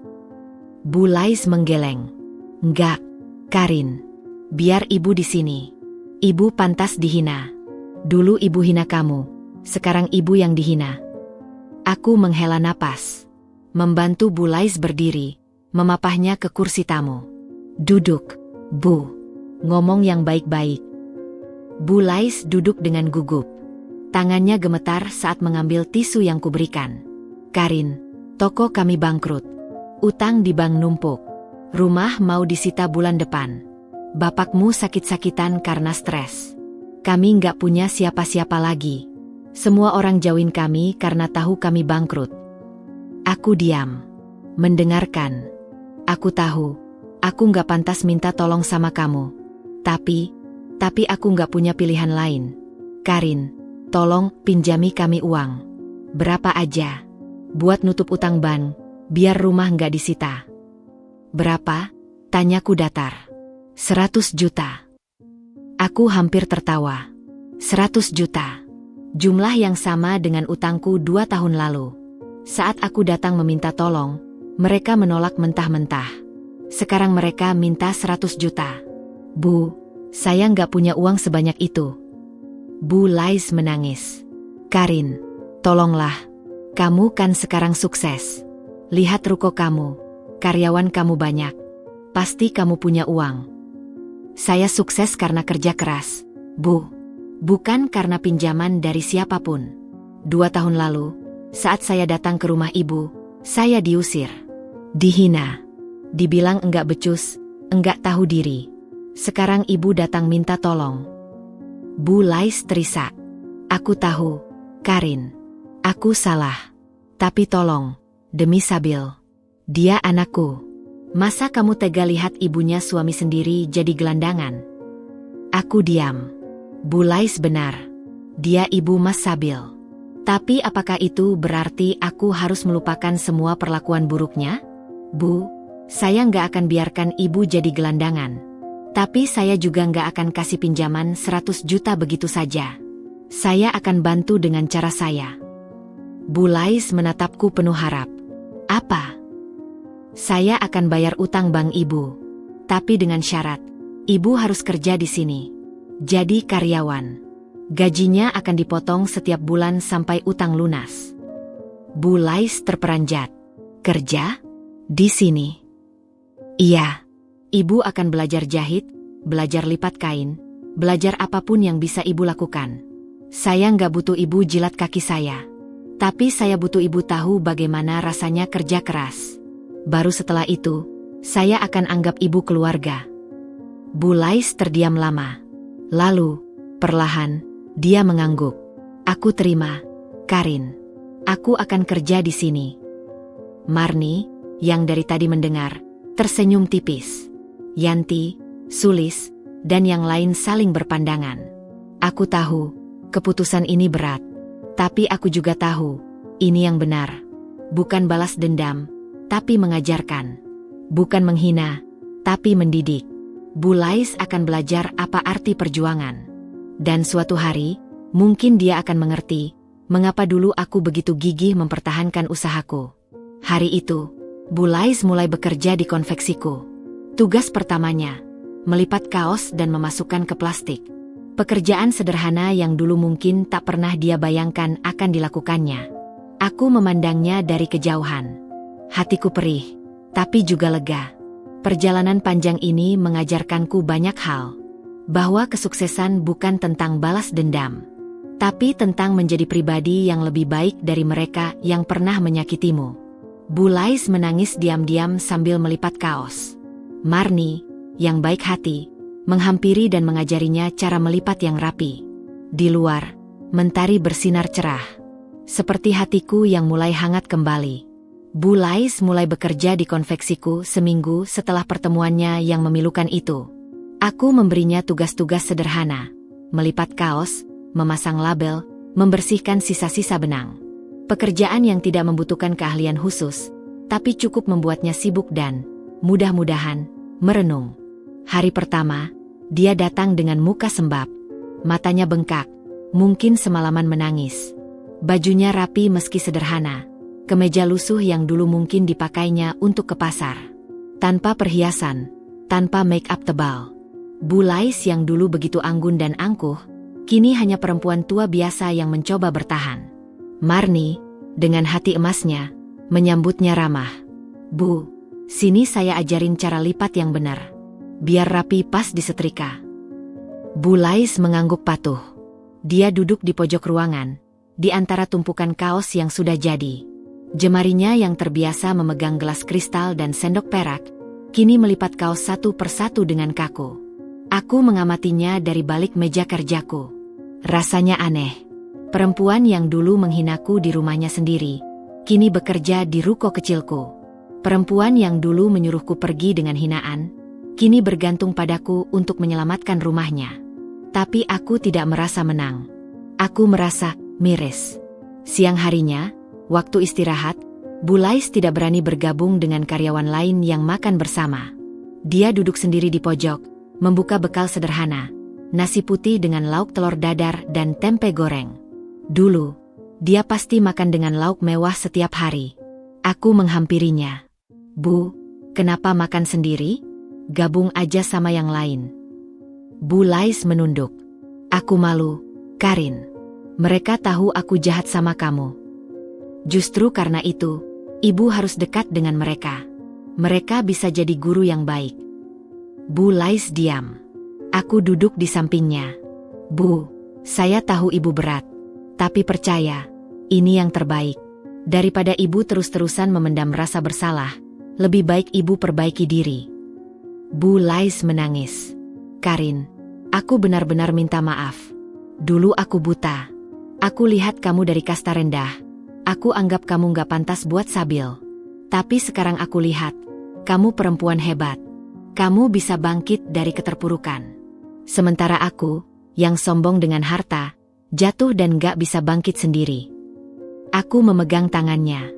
Bulais menggeleng. Enggak, Karin. Biar ibu di sini. Ibu pantas dihina. Dulu ibu hina kamu, sekarang ibu yang dihina. Aku menghela napas. Membantu Bulais berdiri, memapahnya ke kursi tamu. Duduk, Bu. Ngomong yang baik-baik. Bulais duduk dengan gugup. Tangannya gemetar saat mengambil tisu yang kuberikan. Karin, toko kami bangkrut. Utang di bank numpuk. Rumah mau disita bulan depan. Bapakmu sakit-sakitan karena stres. Kami nggak punya siapa-siapa lagi. Semua orang jauhin kami karena tahu kami bangkrut. Aku diam. Mendengarkan. Aku tahu, aku nggak pantas minta tolong sama kamu. Tapi aku nggak punya pilihan lain. Karin, tolong pinjami kami uang. Berapa aja. Buat nutup utang bank, biar rumah nggak disita. Berapa? Tanyaku datar. 100 juta. Aku hampir tertawa. 100 juta. Jumlah yang sama dengan utangku 2 tahun lalu. Saat aku datang meminta tolong, mereka menolak mentah-mentah. Sekarang mereka minta 100 juta. Bu, saya nggak punya uang sebanyak itu. Bulais menangis. Karin, tolonglah. Kamu kan sekarang sukses. Lihat ruko kamu. Karyawan kamu banyak. Pasti kamu punya uang. Saya sukses karena kerja keras, Bu. Bukan karena pinjaman dari siapapun. 2 tahun lalu, saat saya datang ke rumah ibu, saya diusir. Dihina. Dibilang enggak becus, enggak tahu diri. Sekarang ibu datang minta tolong. Bulais terisak. Aku tahu, Karin. Aku salah. Tapi tolong, demi Sabil. Dia anakku. Masa kamu tega lihat ibunya suami sendiri jadi gelandangan? Aku diam. Bulais benar. Dia ibu Mas Sabil. Tapi apakah itu berarti aku harus melupakan semua perlakuan buruknya? Bu, saya nggak akan biarkan ibu jadi gelandangan. Tapi saya juga nggak akan kasih pinjaman 100 juta begitu saja. Saya akan bantu dengan cara saya. Bu Lais menatapku penuh harap. Apa? Saya akan bayar utang bank ibu. Tapi dengan syarat, ibu harus kerja di sini. Jadi karyawan. Gajinya akan dipotong setiap bulan sampai utang lunas. Bu Lais terperanjat. Kerja? Di sini? Iya. Ibu akan belajar jahit, belajar lipat kain, belajar apapun yang bisa ibu lakukan. Saya nggak butuh ibu jilat kaki saya. Tapi saya butuh ibu tahu bagaimana rasanya kerja keras. Baru setelah itu, saya akan anggap ibu keluarga. Bu Lais terdiam lama. Lalu, perlahan, dia mengangguk. Aku terima, Karin. Aku akan kerja di sini. Marni, yang dari tadi mendengar, tersenyum tipis. Yanti, Sulis, dan yang lain saling berpandangan. Aku tahu, keputusan ini berat. Tapi aku juga tahu, ini yang benar. Bukan balas dendam, tapi mengajarkan. Bukan menghina, tapi mendidik. Bu Lais akan belajar apa arti perjuangan. Dan suatu hari, mungkin dia akan mengerti, mengapa dulu aku begitu gigih mempertahankan usahaku. Hari itu, Bu Lais mulai bekerja di konveksiku. Tugas pertamanya, melipat kaos dan memasukkan ke plastik. Pekerjaan sederhana yang dulu mungkin tak pernah dia bayangkan akan dilakukannya. Aku memandangnya dari kejauhan. Hatiku perih, tapi juga lega. Perjalanan panjang ini mengajarkanku banyak hal. Bahwa kesuksesan bukan tentang balas dendam, tapi tentang menjadi pribadi yang lebih baik dari mereka yang pernah menyakitimu. Bu Lais menangis diam-diam sambil melipat kaos. Marni, yang baik hati, menghampiri dan mengajarinya cara melipat yang rapi. Di luar, mentari bersinar cerah. Seperti hatiku yang mulai hangat kembali. Bu Lais mulai bekerja di konveksiku seminggu setelah pertemuannya yang memilukan itu. Aku memberinya tugas-tugas sederhana, melipat kaos, memasang label, membersihkan sisa-sisa benang. Pekerjaan yang tidak membutuhkan keahlian khusus, tapi cukup membuatnya sibuk dan, mudah-mudahan, merenung. Hari pertama, dia datang dengan muka sembab. Matanya bengkak, mungkin semalaman menangis. Bajunya rapi meski sederhana, kemeja lusuh yang dulu mungkin dipakainya untuk ke pasar. Tanpa perhiasan, tanpa make-up tebal. Bu Lais yang dulu begitu anggun dan angkuh, kini hanya perempuan tua biasa yang mencoba bertahan. Marni, dengan hati emasnya, menyambutnya ramah. Bu, sini saya ajarin cara lipat yang benar. Biar rapi pas disetrika. Bu Lais mengangguk patuh. Dia duduk di pojok ruangan, di antara tumpukan kaos yang sudah jadi. Jemarinya yang terbiasa memegang gelas kristal dan sendok perak, kini melipat kaos satu persatu dengan kaku. Aku mengamatinya dari balik meja kerjaku. Rasanya aneh. Perempuan yang dulu menghinaku di rumahnya sendiri, kini bekerja di ruko kecilku. Perempuan yang dulu menyuruhku pergi dengan hinaan, kini bergantung padaku untuk menyelamatkan rumahnya. Tapi aku tidak merasa menang. Aku merasa miris. Siang harinya, waktu istirahat, Bu Lais tidak berani bergabung dengan karyawan lain yang makan bersama. Dia duduk sendiri di pojok, membuka bekal sederhana, nasi putih dengan lauk telur dadar dan tempe goreng. Dulu, dia pasti makan dengan lauk mewah setiap hari. Aku menghampirinya. Bu, kenapa makan sendiri? Gabung aja sama yang lain. Bu Lais menunduk. Aku malu, Karin. Mereka tahu aku jahat sama kamu. Justru karena itu, ibu harus dekat dengan mereka. Mereka bisa jadi guru yang baik. Bu Lais diam. Aku duduk di sampingnya. Bu, saya tahu ibu berat. Tapi percaya, ini yang terbaik. Daripada ibu terus-terusan memendam rasa bersalah, lebih baik ibu perbaiki diri. Bu Lais menangis. Karin, aku benar-benar minta maaf. Dulu aku buta. Aku lihat kamu dari kasta rendah. Aku anggap kamu gak pantas buat Sabil. Tapi sekarang aku lihat, kamu perempuan hebat. Kamu bisa bangkit dari keterpurukan. Sementara aku, yang sombong dengan harta, jatuh dan gak bisa bangkit sendiri. Aku memegang tangannya.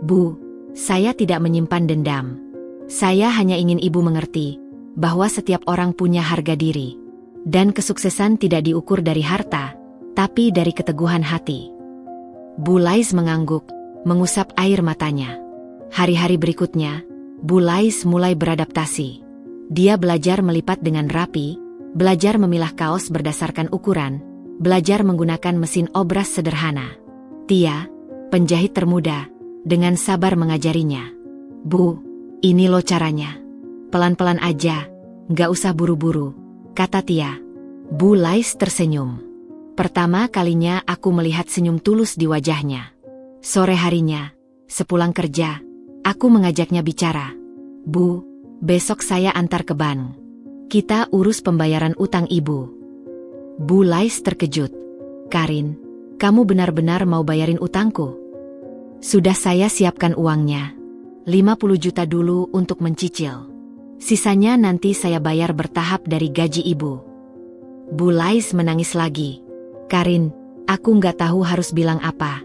Bu, saya tidak menyimpan dendam. Saya hanya ingin ibu mengerti bahwa setiap orang punya harga diri. Dan kesuksesan tidak diukur dari harta, tapi dari keteguhan hati. Bu Lais mengangguk, mengusap air matanya. Hari-hari berikutnya, Bu Lais mulai beradaptasi. Dia belajar melipat dengan rapi, belajar memilah kaos berdasarkan ukuran, belajar menggunakan mesin obras sederhana. Tia, penjahit termuda, dengan sabar mengajarinya. Bu, ini loh caranya. Pelan-pelan aja, nggak usah buru-buru, kata Tia. Bu Lais tersenyum. Pertama kalinya aku melihat senyum tulus di wajahnya. Sore harinya, sepulang kerja, aku mengajaknya bicara. Bu, besok saya antar ke bank. Kita urus pembayaran utang ibu. Bu Lais terkejut. Karin, kamu benar-benar mau bayarin utangku? Sudah saya siapkan uangnya. 50 juta dulu untuk mencicil. Sisanya nanti saya bayar bertahap dari gaji ibu. Bu Lais menangis lagi. Karin, aku nggak tahu harus bilang apa.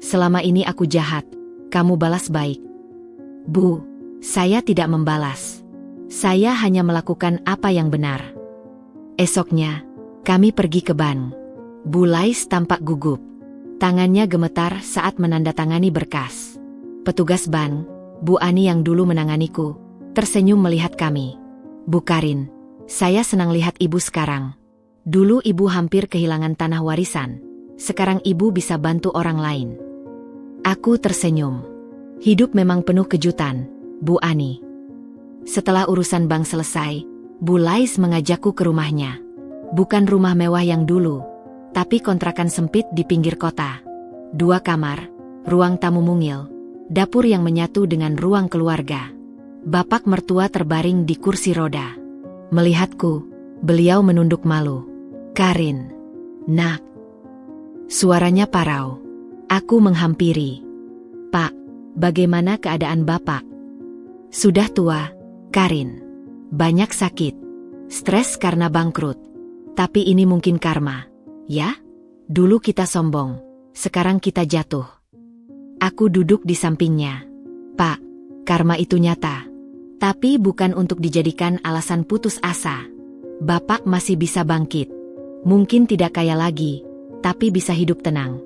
Selama ini aku jahat, kamu balas baik. Bu, saya tidak membalas. Saya hanya melakukan apa yang benar. Esoknya, kami pergi ke bank. Bu Lais tampak gugup. Tangannya gemetar saat menandatangani berkas. Petugas bank, Bu Ani yang dulu menanganiku, tersenyum melihat kami. Bu Karin, saya senang lihat ibu sekarang. Dulu ibu hampir kehilangan tanah warisan. Sekarang ibu bisa bantu orang lain. Aku tersenyum. Hidup memang penuh kejutan, Bu Ani. Setelah urusan bank selesai, Bu Lais mengajakku ke rumahnya. Bukan rumah mewah yang dulu, tapi kontrakan sempit di pinggir kota. 2 kamar, ruang tamu mungil, dapur yang menyatu dengan ruang keluarga. Bapak mertua terbaring di kursi roda. Melihatku, beliau menunduk malu. Karin, nak. Suaranya parau. Aku menghampiri. Pak, bagaimana keadaan Bapak? Sudah tua, Karin. Banyak sakit. Stres karena bangkrut. Tapi ini mungkin karma. Ya? Dulu kita sombong. Sekarang kita jatuh. Aku duduk di sampingnya. Pak, karma itu nyata. Tapi bukan untuk dijadikan alasan putus asa. Bapak masih bisa bangkit. Mungkin tidak kaya lagi, tapi bisa hidup tenang.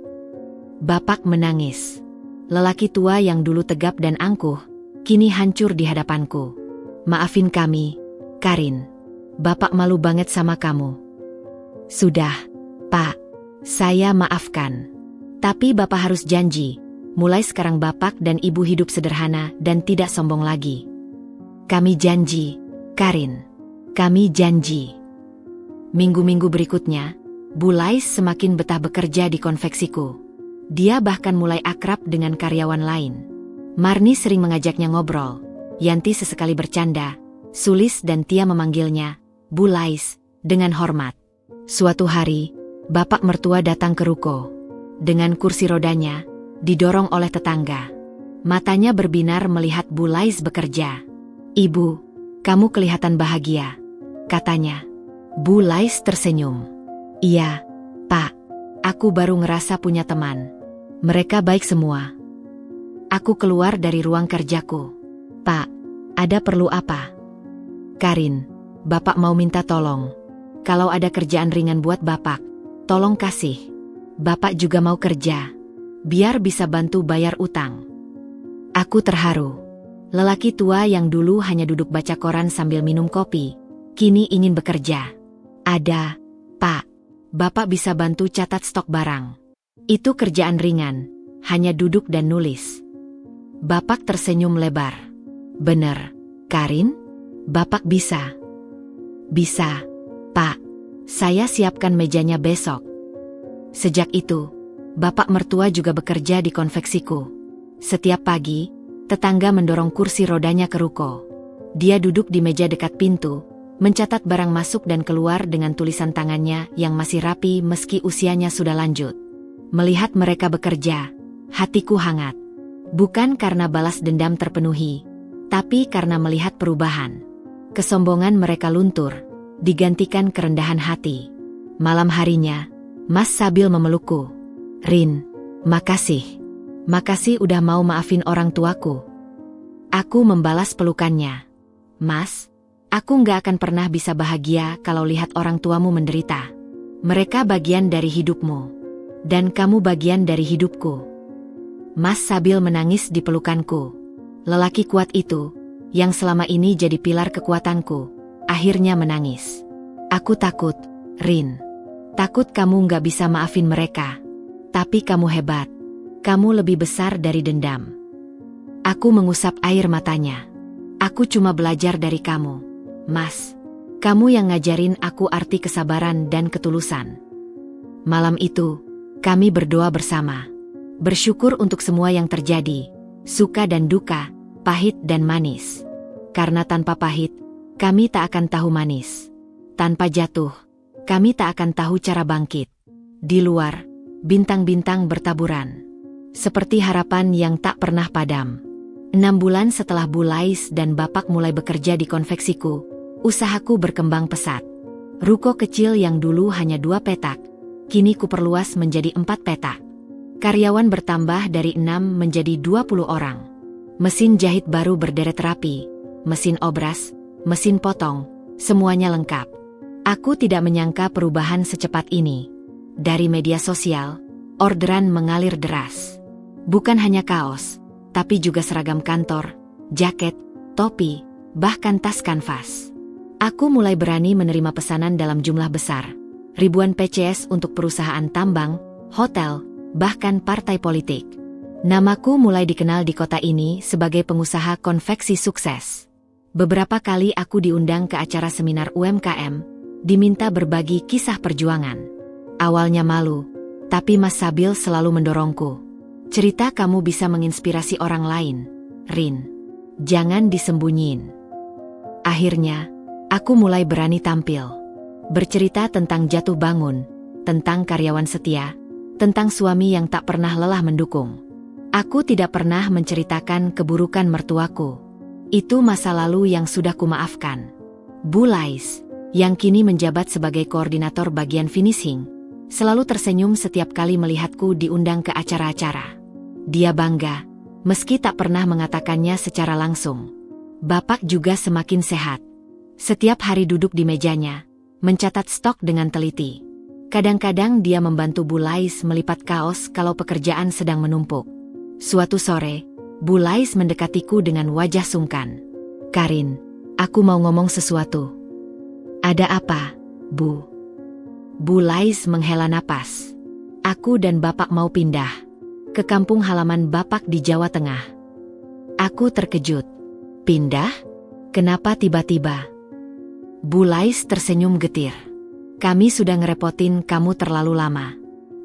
Bapak menangis. Lelaki tua yang dulu tegap dan angkuh, kini hancur di hadapanku. Maafin kami, Karin. Bapak malu banget sama kamu. Sudah, Pak. Saya maafkan. Tapi Bapak harus janji, mulai sekarang Bapak dan Ibu hidup sederhana dan tidak sombong lagi. Kami janji, Karin. Kami janji. Minggu-minggu berikutnya, Bu Lais semakin betah bekerja di konveksiku. Dia bahkan mulai akrab dengan karyawan lain. Marni sering mengajaknya ngobrol. Yanti sesekali bercanda. Sulis dan Tia memanggilnya Bu Lais dengan hormat. Suatu hari, bapak mertua datang ke ruko. Dengan kursi rodanya, didorong oleh tetangga. Matanya berbinar melihat Bu Lais bekerja. Ibu, kamu kelihatan bahagia, katanya. Bu Lais tersenyum. Iya, Pak. Aku baru ngerasa punya teman. Mereka baik semua. Aku keluar dari ruang kerjaku. Pak, ada perlu apa? Karin, Bapak mau minta tolong. Kalau ada kerjaan ringan buat Bapak, tolong kasih. Bapak juga mau kerja. Biar bisa bantu bayar utang. Aku terharu. Lelaki tua yang dulu hanya duduk baca koran sambil minum kopi, kini ingin bekerja. Ada, Pak. Bapak bisa bantu catat stok barang. Itu kerjaan ringan, hanya duduk dan nulis. Bapak tersenyum lebar. Bener, Karin? Bapak bisa. Bisa, Pak. Saya siapkan mejanya besok. Sejak itu, bapak mertua juga bekerja di konveksiku. Setiap pagi, tetangga mendorong kursi rodanya ke ruko. Dia duduk di meja dekat pintu, mencatat barang masuk dan keluar dengan tulisan tangannya yang masih rapi meski usianya sudah lanjut. Melihat mereka bekerja, hatiku hangat. Bukan karena balas dendam terpenuhi, tapi karena melihat perubahan. Kesombongan mereka luntur, digantikan kerendahan hati. Malam harinya, Mas Sabil memelukku. Rin, makasih. Makasih udah mau maafin orang tuaku. Aku membalas pelukannya. Mas, aku nggak akan pernah bisa bahagia kalau lihat orang tuamu menderita. Mereka bagian dari hidupmu. Dan kamu bagian dari hidupku. Mas Sabil menangis di pelukanku. Lelaki kuat itu, yang selama ini jadi pilar kekuatanku, akhirnya menangis. Aku takut, Rin. Takut kamu nggak bisa maafin mereka. Tapi kamu hebat. Kamu lebih besar dari dendam. Aku mengusap air matanya. Aku cuma belajar dari kamu, Mas. Kamu yang ngajarin aku arti kesabaran dan ketulusan. Malam itu, kami berdoa bersama. Bersyukur untuk semua yang terjadi, suka dan duka, pahit dan manis. Karena tanpa pahit, kami tak akan tahu manis. Tanpa jatuh, kami tak akan tahu cara bangkit. Di luar, bintang-bintang bertaburan. Seperti harapan yang tak pernah padam. 6 bulan setelah Bulais dan Bapak mulai bekerja di konveksiku, usahaku berkembang pesat. Ruko kecil yang dulu hanya 2 petak, kini kuperluas menjadi 4 petak. Karyawan bertambah dari 6 menjadi 20 orang. Mesin jahit baru berderet rapi, mesin obras, mesin potong, semuanya lengkap. Aku tidak menyangka perubahan secepat ini. Dari media sosial, orderan mengalir deras. Bukan hanya kaos, tapi juga seragam kantor, jaket, topi, bahkan tas kanvas. Aku mulai berani menerima pesanan dalam jumlah besar. Ribuan PCS untuk perusahaan tambang, hotel, bahkan partai politik. Namaku mulai dikenal di kota ini sebagai pengusaha konveksi sukses. Beberapa kali aku diundang ke acara seminar UMKM, diminta berbagi kisah perjuangan. Awalnya malu, tapi Mas Sabil selalu mendorongku. Cerita kamu bisa menginspirasi orang lain, Rin. Jangan disembunyiin. Akhirnya, aku mulai berani tampil. Bercerita tentang jatuh bangun, tentang karyawan setia, tentang suami yang tak pernah lelah mendukung. Aku tidak pernah menceritakan keburukan mertuaku. Itu masa lalu yang sudah kumaafkan. Bulais, yang kini menjabat sebagai koordinator bagian finishing, selalu tersenyum setiap kali melihatku diundang ke acara-acara. Dia bangga, meski tak pernah mengatakannya secara langsung. Bapak juga semakin sehat. Setiap hari duduk di mejanya, mencatat stok dengan teliti. Kadang-kadang dia membantu Bulais melipat kaos kalau pekerjaan sedang menumpuk. Suatu sore, Bulais mendekatiku dengan wajah sungkan. Karin, aku mau ngomong sesuatu. Ada apa, Bu? Bulais menghela napas. Aku dan Bapak mau pindah ke kampung halaman Bapak di Jawa Tengah. Aku terkejut. Pindah? Kenapa tiba-tiba? Bulais tersenyum getir. Kami sudah ngerepotin kamu terlalu lama.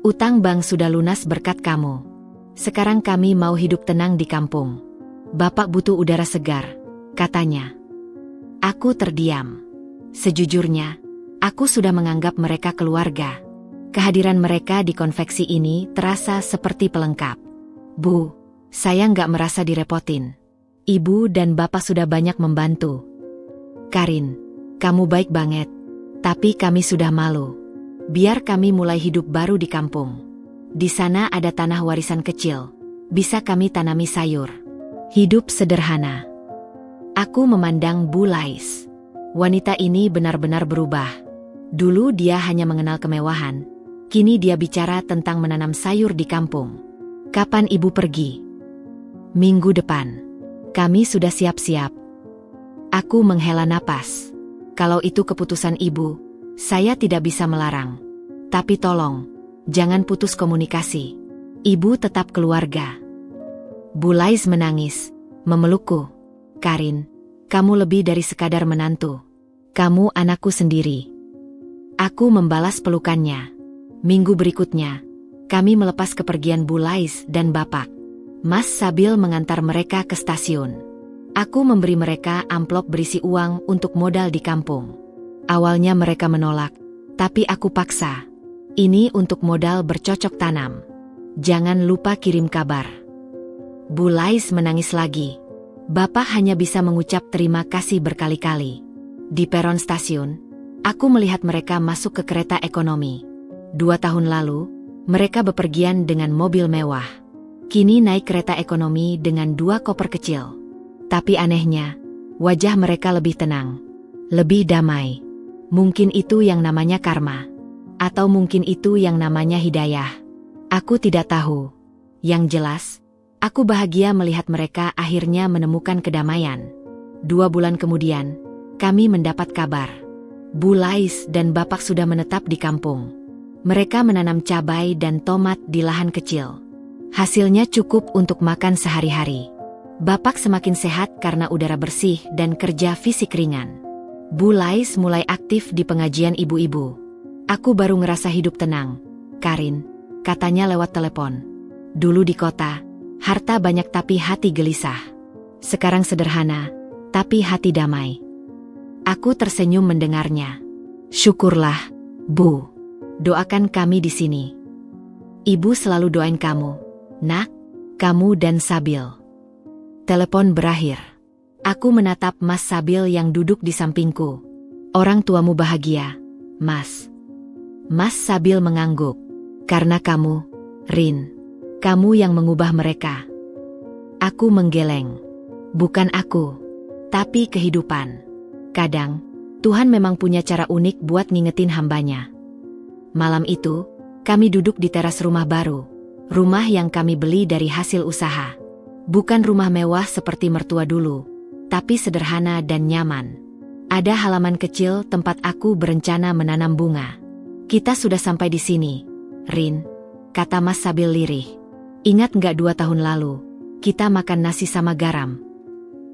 Utang bank sudah lunas berkat kamu. Sekarang kami mau hidup tenang di kampung. Bapak butuh udara segar, katanya. Aku terdiam. Sejujurnya, aku sudah menganggap mereka keluarga. Kehadiran mereka di konveksi ini terasa seperti pelengkap. Bu, saya nggak merasa direpotin. Ibu dan Bapak sudah banyak membantu. Karin, kamu baik banget. Tapi kami sudah malu. Biar kami mulai hidup baru di kampung. Di sana ada tanah warisan kecil. Bisa kami tanami sayur. Hidup sederhana. Aku memandang Bulais. Wanita ini benar-benar berubah. Dulu dia hanya mengenal kemewahan. Kini dia bicara tentang menanam sayur di kampung. Kapan ibu pergi? Minggu depan. Kami sudah siap-siap. Aku menghela napas. Kalau itu keputusan ibu, saya tidak bisa melarang. Tapi tolong, jangan putus komunikasi. Ibu tetap keluarga. Bulais menangis, memelukku. Karin, kamu lebih dari sekadar menantu. Kamu anakku sendiri. Aku membalas pelukannya. Minggu berikutnya, kami melepas kepergian Bulais dan Bapak. Mas Sabil mengantar mereka ke stasiun. Aku memberi mereka amplop berisi uang untuk modal di kampung. Awalnya mereka menolak, tapi aku paksa. Ini untuk modal bercocok tanam. Jangan lupa kirim kabar. Bulais menangis lagi. Bapak hanya bisa mengucap terima kasih berkali-kali. Di peron stasiun, aku melihat mereka masuk ke kereta ekonomi. 2 tahun lalu, mereka bepergian dengan mobil mewah. Kini naik kereta ekonomi dengan 2 koper kecil. Tapi anehnya, wajah mereka lebih tenang, lebih damai. Mungkin itu yang namanya karma. Atau mungkin itu yang namanya hidayah. Aku tidak tahu. Yang jelas, aku bahagia melihat mereka akhirnya menemukan kedamaian. 2 bulan kemudian, kami mendapat kabar. Bu Lais dan Bapak sudah menetap di kampung. Mereka menanam cabai dan tomat di lahan kecil. Hasilnya cukup untuk makan sehari-hari. Bapak semakin sehat karena udara bersih dan kerja fisik ringan. Bu Lais mulai aktif di pengajian ibu-ibu. Aku baru ngerasa hidup tenang. Karin, katanya lewat telepon. Dulu di kota, harta banyak tapi hati gelisah. Sekarang sederhana, tapi hati damai. Aku tersenyum mendengarnya. Syukurlah, Bu. Doakan kami di sini. Ibu selalu doain kamu. Nak, kamu dan Sabil. Telepon berakhir. Aku menatap Mas Sabil yang duduk di sampingku. Orang tuamu bahagia, Mas. Mas Sabil mengangguk. Karena kamu, Rin. Kamu yang mengubah mereka. Aku menggeleng. Bukan aku, tapi kehidupan. Kadang, Tuhan memang punya cara unik buat ngingetin hambanya. Malam itu, kami duduk di teras rumah baru. Rumah yang kami beli dari hasil usaha. Bukan rumah mewah seperti mertua dulu, tapi sederhana dan nyaman. Ada halaman kecil tempat aku berencana menanam bunga. Kita sudah sampai di sini, Rin, kata Mas Sabil lirih. Ingat nggak 2 tahun lalu, kita makan nasi sama garam?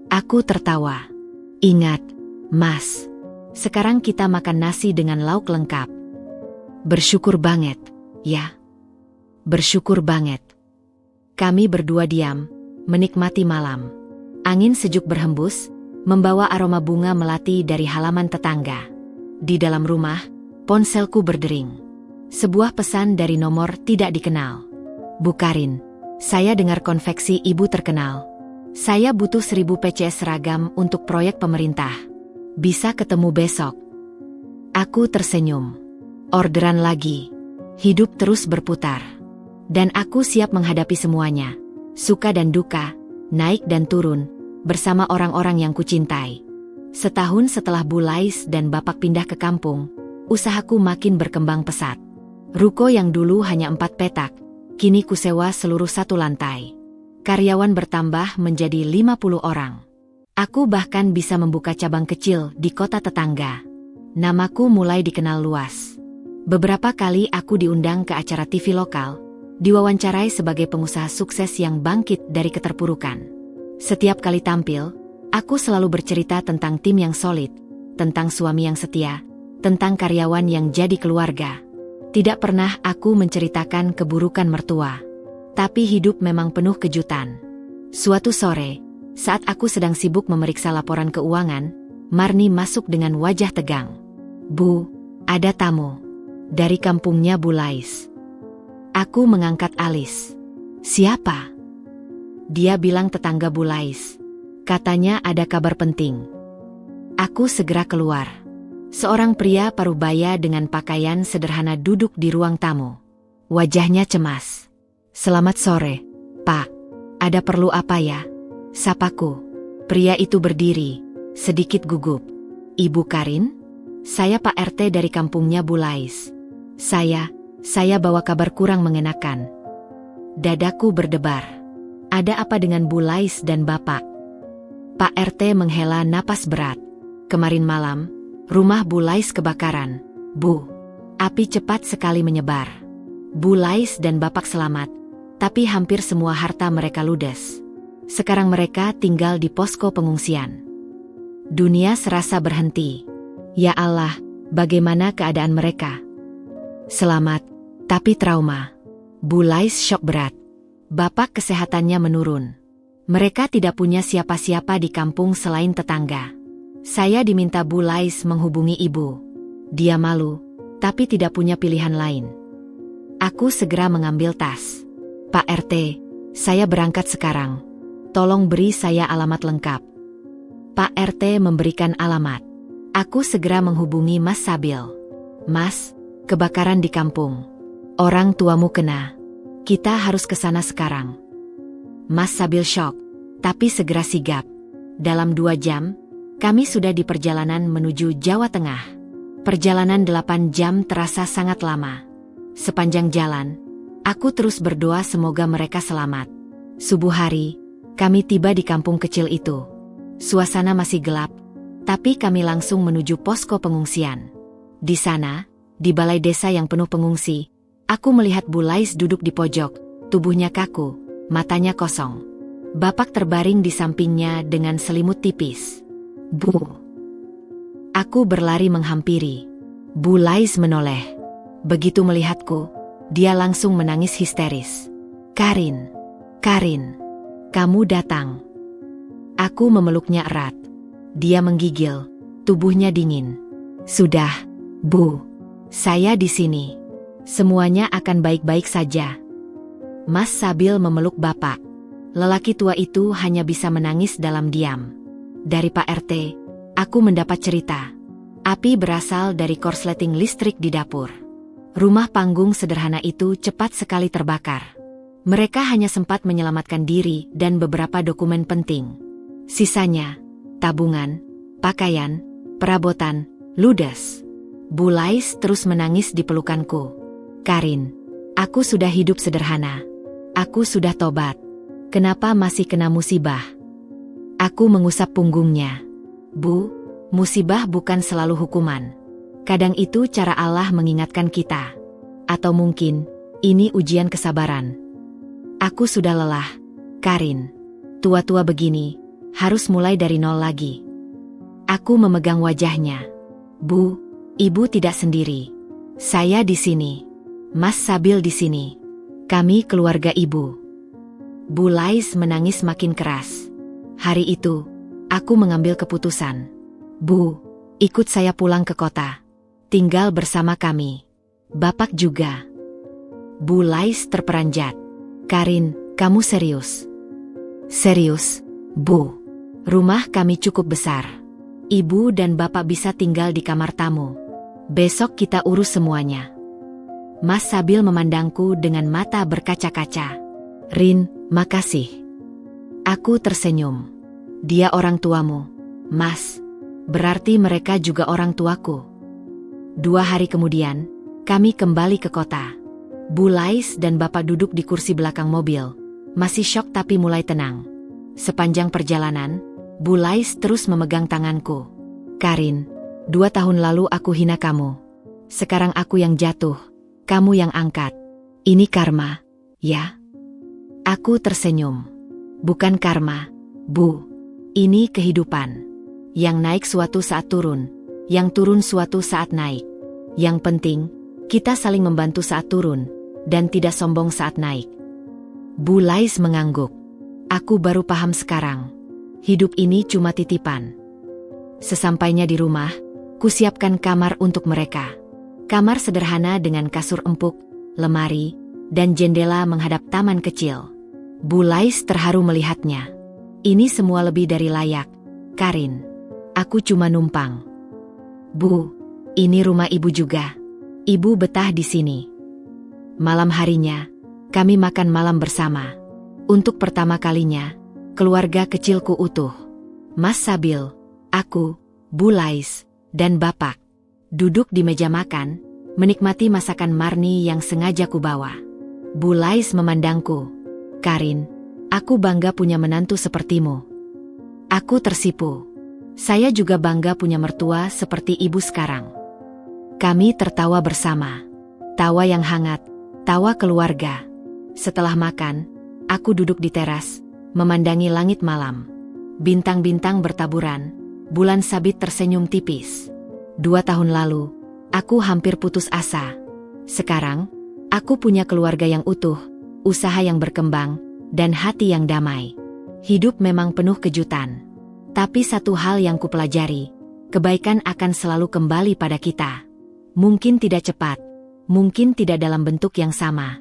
Aku tertawa. Ingat, Mas. Sekarang kita makan nasi dengan lauk lengkap. Bersyukur banget, ya. Bersyukur banget. Kami berdua diam, menikmati malam. Angin sejuk berhembus, membawa aroma bunga melati dari halaman tetangga. Di dalam rumah, ponselku berdering. Sebuah pesan dari nomor tidak dikenal. Bu Karin, saya dengar konveksi ibu terkenal. Saya butuh 1000 PCS seragam untuk proyek pemerintah. Bisa ketemu besok. Aku tersenyum. Orderan lagi. Hidup terus berputar. Dan aku siap menghadapi semuanya. Suka dan duka, naik dan turun, bersama orang-orang yang kucintai. Setahun setelah Bu Lais dan Bapak pindah ke kampung, usahaku makin berkembang pesat. Ruko yang dulu hanya 4 petak, kini kusewa seluruh 1 lantai. Karyawan bertambah menjadi 50 orang. Aku bahkan bisa membuka cabang kecil di kota tetangga. Namaku mulai dikenal luas. Beberapa kali aku diundang ke acara TV lokal, diwawancarai sebagai pengusaha sukses yang bangkit dari keterpurukan. Setiap kali tampil, aku selalu bercerita tentang tim yang solid, tentang suami yang setia, tentang karyawan yang jadi keluarga. Tidak pernah aku menceritakan keburukan mertua. Tapi hidup memang penuh kejutan. Suatu sore, saat aku sedang sibuk memeriksa laporan keuangan, Marni masuk dengan wajah tegang. Bu, ada tamu. Dari kampungnya Bu Lais. Aku mengangkat alis. Siapa? Dia bilang tetangga Bu Lais. Katanya ada kabar penting. Aku segera keluar. Seorang pria parubaya dengan pakaian sederhana duduk di ruang tamu. Wajahnya cemas. Selamat sore, Pak. Ada perlu apa ya? Sapaku. Pria itu berdiri, sedikit gugup. Ibu Karin? Saya Pak RT dari kampungnya Bu Lais. Saya bawa kabar kurang mengenakan. Dadaku berdebar. Ada apa dengan Bu Lais dan Bapak? Pak RT menghela napas berat. Kemarin malam, rumah Bu Lais kebakaran. Bu, api cepat sekali menyebar. Bu Lais dan Bapak selamat, tapi hampir semua harta mereka ludes. Sekarang mereka tinggal di posko pengungsian. Dunia serasa berhenti. Ya Allah, bagaimana keadaan mereka? Selamat, tapi trauma. Bu Lais syok berat. Bapak kesehatannya menurun. Mereka tidak punya siapa-siapa di kampung selain tetangga. Saya diminta Bu Lais menghubungi ibu. Dia malu, tapi tidak punya pilihan lain. Aku segera mengambil tas. Pak RT, saya berangkat sekarang. Tolong beri saya alamat lengkap. Pak RT memberikan alamat. Aku segera menghubungi Mas Sabil. Mas, kebakaran di kampung. Orang tuamu kena. Kita harus ke sana sekarang. Mas Sabil syok, tapi segera sigap. Dalam 2 jam, kami sudah di perjalanan menuju Jawa Tengah. Perjalanan 8 jam terasa sangat lama. Sepanjang jalan, aku terus berdoa semoga mereka selamat. Subuh hari, kami tiba di kampung kecil itu. Suasana masih gelap, tapi kami langsung menuju posko pengungsian. Di sana, di balai desa yang penuh pengungsi, aku melihat Bu Lais duduk di pojok, tubuhnya kaku, matanya kosong. Bapak terbaring di sampingnya dengan selimut tipis. Bu. Aku berlari menghampiri. Bu Lais menoleh. Begitu melihatku, dia langsung menangis histeris. Karin, Karin, kamu datang. Aku memeluknya erat. Dia menggigil, tubuhnya dingin. Sudah, Bu. Saya di sini. Semuanya akan baik-baik saja. Mas Sabil memeluk Bapak. Lelaki tua itu hanya bisa menangis dalam diam. Dari Pak RT, aku mendapat cerita. Api berasal dari korsleting listrik di dapur. Rumah panggung sederhana itu cepat sekali terbakar. Mereka hanya sempat menyelamatkan diri dan beberapa dokumen penting. Sisanya, tabungan, pakaian, perabotan, ludes. Bu Lais terus menangis di pelukanku. Karin, aku sudah hidup sederhana. Aku sudah tobat. Kenapa masih kena musibah? Aku mengusap punggungnya. Bu, musibah bukan selalu hukuman. Kadang itu cara Allah mengingatkan kita. Atau mungkin, ini ujian kesabaran. Aku sudah lelah, Karin. Tua-tua begini, harus mulai dari nol lagi. Aku memegang wajahnya. Bu, Ibu tidak sendiri. Saya di sini. Mas Sabil di sini. Kami keluarga Ibu. Bu Lais menangis makin keras. Hari itu, aku mengambil keputusan. Bu, ikut saya pulang ke kota. Tinggal bersama kami. Bapak juga. Bu Lais terperanjat. Karin, kamu serius? Serius, Bu. Rumah kami cukup besar. Ibu dan Bapak bisa tinggal di kamar tamu. Besok kita urus semuanya. Mas Sabil memandangku dengan mata berkaca-kaca. Rin, makasih. Aku tersenyum. Dia orang tuamu, Mas. Berarti mereka juga orang tuaku. 2 hari kemudian, kami kembali ke kota. Bu Lais dan Bapak duduk di kursi belakang mobil. Masih syok tapi mulai tenang. Sepanjang perjalanan, Bu Lais terus memegang tanganku. Karin, 2 tahun lalu aku hina kamu. Sekarang aku yang jatuh, kamu yang angkat. Ini karma, ya? Aku tersenyum. Bukan karma, Bu. Ini kehidupan. Yang naik suatu saat turun, yang turun suatu saat naik. Yang penting, kita saling membantu saat turun, dan tidak sombong saat naik. Bu Lais mengangguk. Aku baru paham sekarang. Hidup ini cuma titipan. Sesampainya di rumah, kusiapkan kamar untuk mereka. Kamar sederhana dengan kasur empuk, lemari, dan jendela menghadap taman kecil. Bu Lais terharu melihatnya. Ini semua lebih dari layak, Karin. Aku cuma numpang. Bu, ini rumah Ibu juga. Ibu betah di sini. Malam harinya, kami makan malam bersama. Untuk pertama kalinya, keluarga kecilku utuh. Mas Sabil, aku, Bu Lais, dan Bapak. Duduk di meja makan, menikmati masakan Marni yang sengaja kubawa. Bu Lais memandangku. Karin, aku bangga punya menantu sepertimu. Aku tersipu. Saya juga bangga punya mertua seperti Ibu sekarang. Kami tertawa bersama. Tawa yang hangat, tawa keluarga. Setelah makan, aku duduk di teras, memandangi langit malam. Bintang-bintang bertaburan, bulan sabit tersenyum tipis. 2 tahun lalu, aku hampir putus asa. Sekarang, aku punya keluarga yang utuh, usaha yang berkembang, dan hati yang damai. Hidup memang penuh kejutan. Tapi satu hal yang kupelajari, kebaikan akan selalu kembali pada kita. Mungkin tidak cepat, mungkin tidak dalam bentuk yang sama.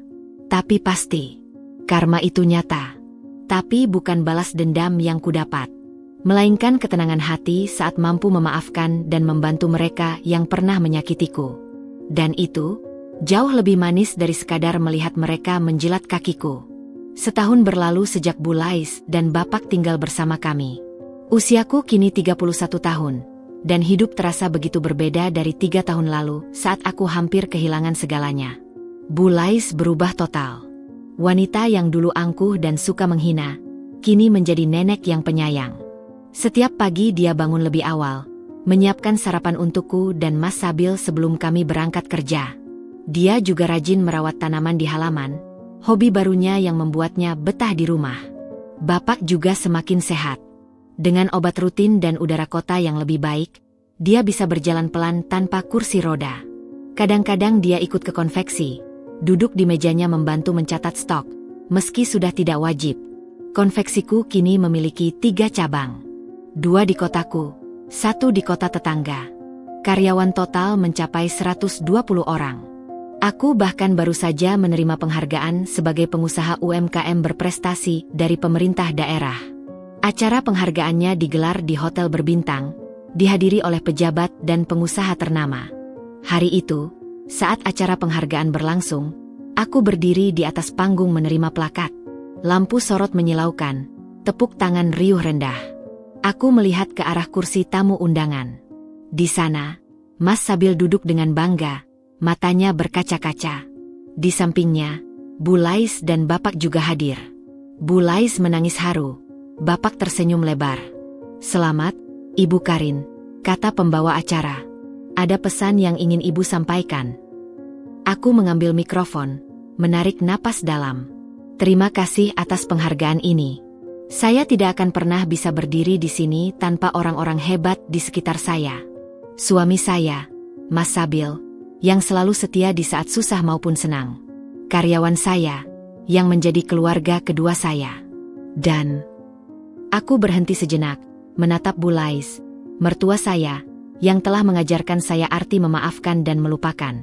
Tapi pasti, karma itu nyata. Tapi bukan balas dendam yang kudapat, melainkan ketenangan hati saat mampu memaafkan dan membantu mereka yang pernah menyakitiku. Dan itu, jauh lebih manis dari sekadar melihat mereka menjilat kakiku. Setahun berlalu sejak Bulais dan Bapak tinggal bersama kami. Usiaku kini 31 tahun, dan hidup terasa begitu berbeda dari 3 tahun lalu saat aku hampir kehilangan segalanya. Bulais berubah total. Wanita yang dulu angkuh dan suka menghina, kini menjadi nenek yang penyayang. Setiap pagi dia bangun lebih awal, menyiapkan sarapan untukku dan Mas Sabil sebelum kami berangkat kerja. Dia juga rajin merawat tanaman di halaman, hobi barunya yang membuatnya betah di rumah. Bapak juga semakin sehat. Dengan obat rutin dan udara kota yang lebih baik, dia bisa berjalan pelan tanpa kursi roda. Kadang-kadang dia ikut ke konveksi, duduk di mejanya membantu mencatat stok, meski sudah tidak wajib. Konveksiku kini memiliki 3 cabang. 2 di kotaku, 1 di kota tetangga. Karyawan total mencapai 120 orang. Aku bahkan baru saja menerima penghargaan sebagai pengusaha UMKM berprestasi dari pemerintah daerah. Acara penghargaannya digelar di hotel berbintang, dihadiri oleh pejabat dan pengusaha ternama. Hari itu, saat acara penghargaan berlangsung, aku berdiri di atas panggung menerima plakat. Lampu sorot menyilaukan, tepuk tangan riuh rendah. Aku melihat ke arah kursi tamu undangan. Di sana, Mas Sabil duduk dengan bangga, matanya berkaca-kaca. Di sampingnya, Bulais dan Bapak juga hadir. Bulais menangis haru, Bapak tersenyum lebar. "Selamat, Ibu Karin," kata pembawa acara. "Ada pesan yang ingin Ibu sampaikan." Aku mengambil mikrofon, menarik napas dalam. "Terima kasih atas penghargaan ini. Saya tidak akan pernah bisa berdiri di sini tanpa orang-orang hebat di sekitar saya. Suami saya, Mas Sabil, yang selalu setia di saat susah maupun senang. Karyawan saya, yang menjadi keluarga kedua saya. Dan..." Aku berhenti sejenak, menatap Bulais, mertua saya, yang telah mengajarkan saya arti memaafkan dan melupakan.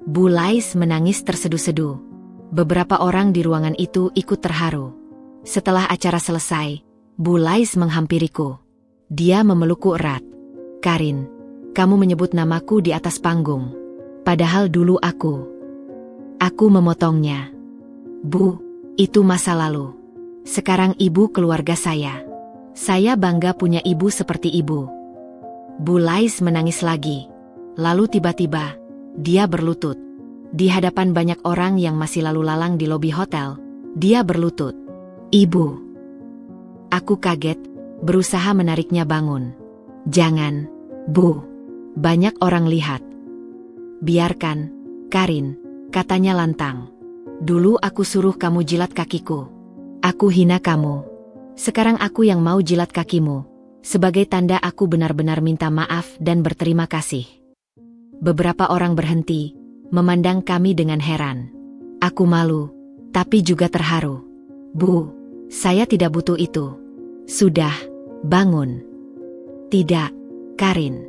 Bulais menangis terseduh-seduh. Beberapa orang di ruangan itu ikut terharu. Setelah acara selesai, Bulais menghampiriku. Dia memelukku erat. "Karin, kamu menyebut namaku di atas panggung. Padahal dulu Aku memotongnya. Bu, itu masa lalu. Sekarang Ibu keluarga saya. Saya bangga punya Ibu seperti Ibu." Bulais menangis lagi. Lalu tiba-tiba, dia berlutut. Di hadapan banyak orang yang masih lalu lalang di lobi hotel, dia berlutut. "Ibu." Aku kaget, berusaha menariknya bangun. "Jangan, Bu. Banyak orang lihat." "Biarkan, Karin," katanya lantang. "Dulu aku suruh kamu jilat kakiku. Aku hina kamu. Sekarang aku yang mau jilat kakimu. Sebagai tanda aku benar-benar minta maaf dan berterima kasih." Beberapa orang berhenti, memandang kami dengan heran. Aku malu, tapi juga terharu. "Bu, saya tidak butuh itu. Sudah, bangun." "Tidak, Karin.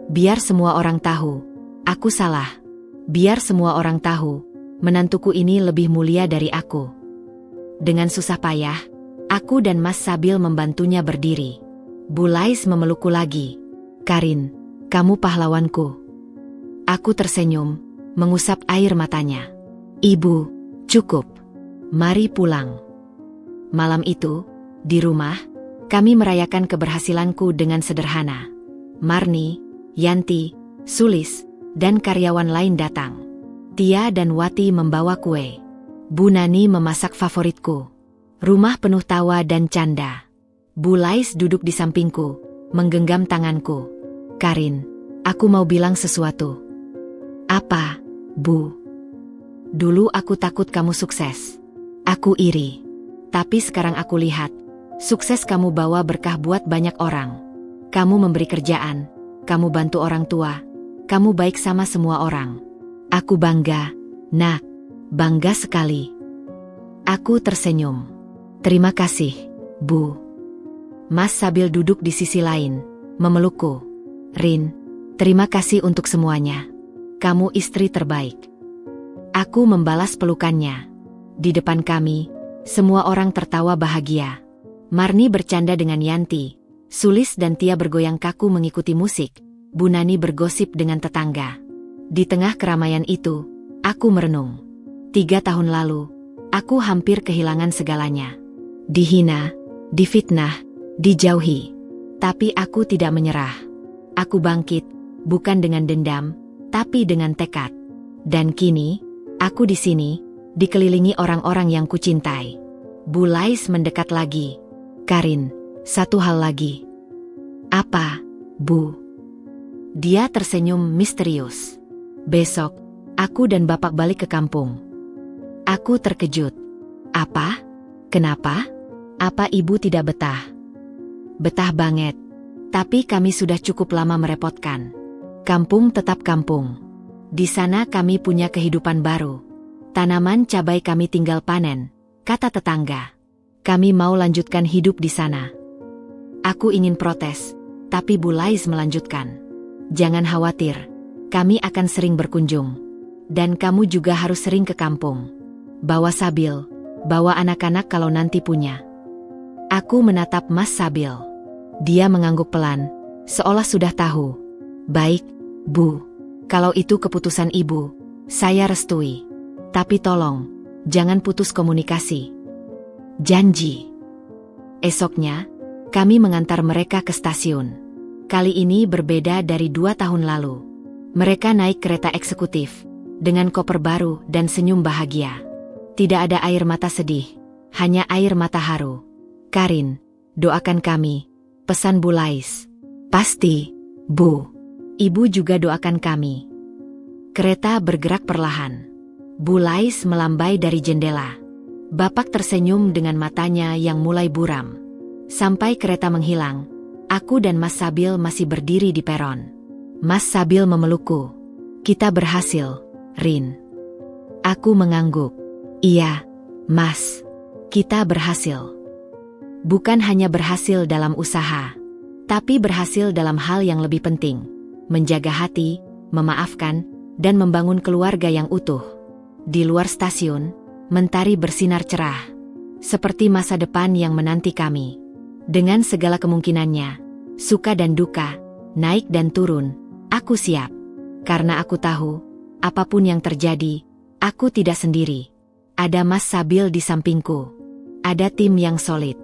Biar semua orang tahu, aku salah. Biar semua orang tahu, menantuku ini lebih mulia dari aku." Dengan susah payah, aku dan Mas Sabil membantunya berdiri. Bulais memelukku lagi. "Karin, kamu pahlawanku." Aku tersenyum, mengusap air matanya. "Ibu, cukup. Mari pulang." Malam itu, di rumah, kami merayakan keberhasilanku dengan sederhana. Marni, Yanti, Sulis, dan karyawan lain datang. Tia dan Wati membawa kue. Bu Nani memasak favoritku. Rumah penuh tawa dan canda. Bulais duduk di sampingku, menggenggam tanganku. "Karin, aku mau bilang sesuatu." "Apa, Bu?" "Dulu aku takut kamu sukses. Aku iri. Tapi sekarang aku lihat, sukses kamu bawa berkah buat banyak orang. Kamu memberi kerjaan, kamu bantu orang tua, kamu baik sama semua orang. Aku bangga, Nak, bangga sekali." Aku tersenyum. "Terima kasih, Bu." Mas Sabil duduk di sisi lain, memelukku. "Rin, terima kasih untuk semuanya. Kamu istri terbaik." Aku membalas pelukannya. Di depan kami, semua orang tertawa bahagia. Marni bercanda dengan Yanti, Sulis dan Tia bergoyang kaku mengikuti musik, Bu Nani bergosip dengan tetangga. Di tengah keramaian itu, aku merenung. 3 tahun lalu, Aku hampir kehilangan segalanya. Dihina, difitnah, dijauhi. Tapi aku tidak menyerah. Aku bangkit, bukan dengan dendam, tapi dengan tekad. Dan kini, aku di sini, dikelilingi orang-orang yang kucintai. Bulais mendekat lagi. Karin, satu hal lagi. Apa, Bu? Dia tersenyum misterius. Besok, aku dan Bapak balik ke kampung. Aku terkejut. Apa? Kenapa? Apa Ibu tidak betah? Betah banget. Tapi kami sudah cukup lama merepotkan. Kampung tetap kampung. Di sana kami punya kehidupan baru. Tanaman cabai kami tinggal panen, kata tetangga. Kami mau lanjutkan hidup di sana. Aku ingin protes, tapi Bulais melanjutkan. Jangan khawatir, kami akan sering berkunjung. Dan kamu juga harus sering ke kampung. Bawa Sabil, bawa anak-anak kalau nanti punya. Aku menatap Mas Sabil. Dia mengangguk pelan, seolah sudah tahu. Baik, Bu. Kalau itu keputusan Ibu, saya restui. Tapi tolong, jangan putus komunikasi. Janji. Esoknya, kami mengantar mereka ke stasiun. Kali ini berbeda dari 2 tahun lalu. Mereka naik kereta eksekutif, dengan koper baru dan senyum bahagia. Tidak ada air mata sedih, hanya air mata haru. Karin, doakan kami, pesan Bulais. Pasti, Bu. Ibu juga doakan kami. Kereta bergerak perlahan. Bulais melambai dari jendela. Bapak tersenyum dengan matanya yang mulai buram. Sampai kereta menghilang, aku dan Mas Sabil masih berdiri di peron. Mas Sabil memelukku. Kita berhasil, Rin. Aku mengangguk. Iya, Mas. Kita berhasil. Bukan hanya berhasil dalam usaha, tapi berhasil dalam hal yang lebih penting. Menjaga hati, memaafkan, dan membangun keluarga yang utuh. Di luar stasiun, mentari bersinar cerah. Seperti masa depan yang menanti kami. Dengan segala kemungkinannya, suka dan duka, naik dan turun, aku siap. Karena aku tahu, apapun yang terjadi, aku tidak sendiri. Ada Mas Sabil di sampingku. Ada tim yang solid.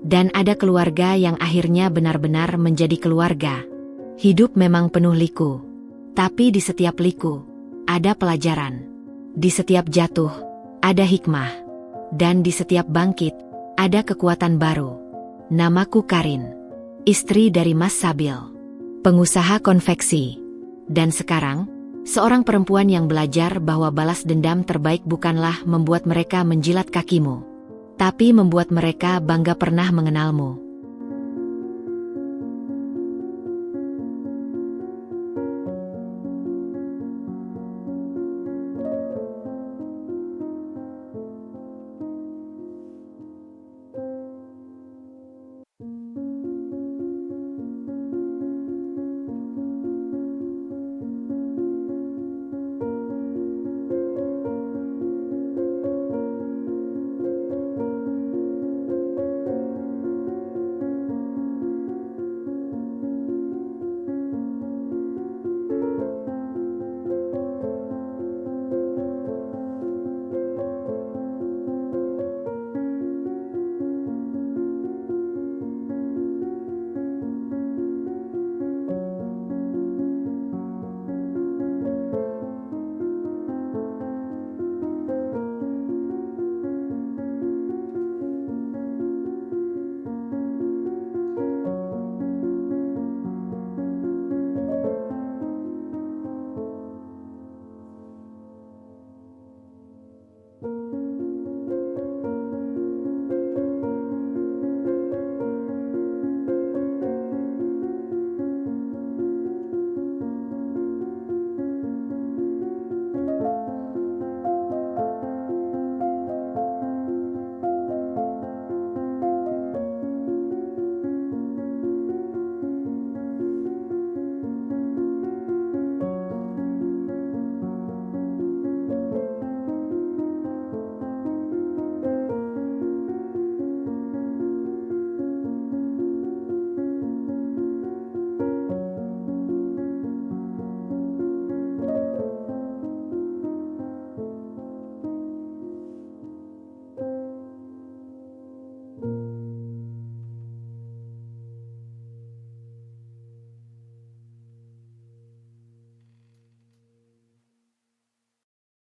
Dan ada keluarga yang akhirnya benar-benar menjadi keluarga. Hidup memang penuh liku. Tapi di setiap liku, ada pelajaran. Di setiap jatuh, ada hikmah. Dan di setiap bangkit, ada kekuatan baru. Namaku Karin, istri dari Mas Sabil, pengusaha konveksi. Dan sekarang, seorang perempuan yang belajar bahwa balas dendam terbaik bukanlah membuat mereka menjilat kakimu, tapi membuat mereka bangga pernah mengenalmu.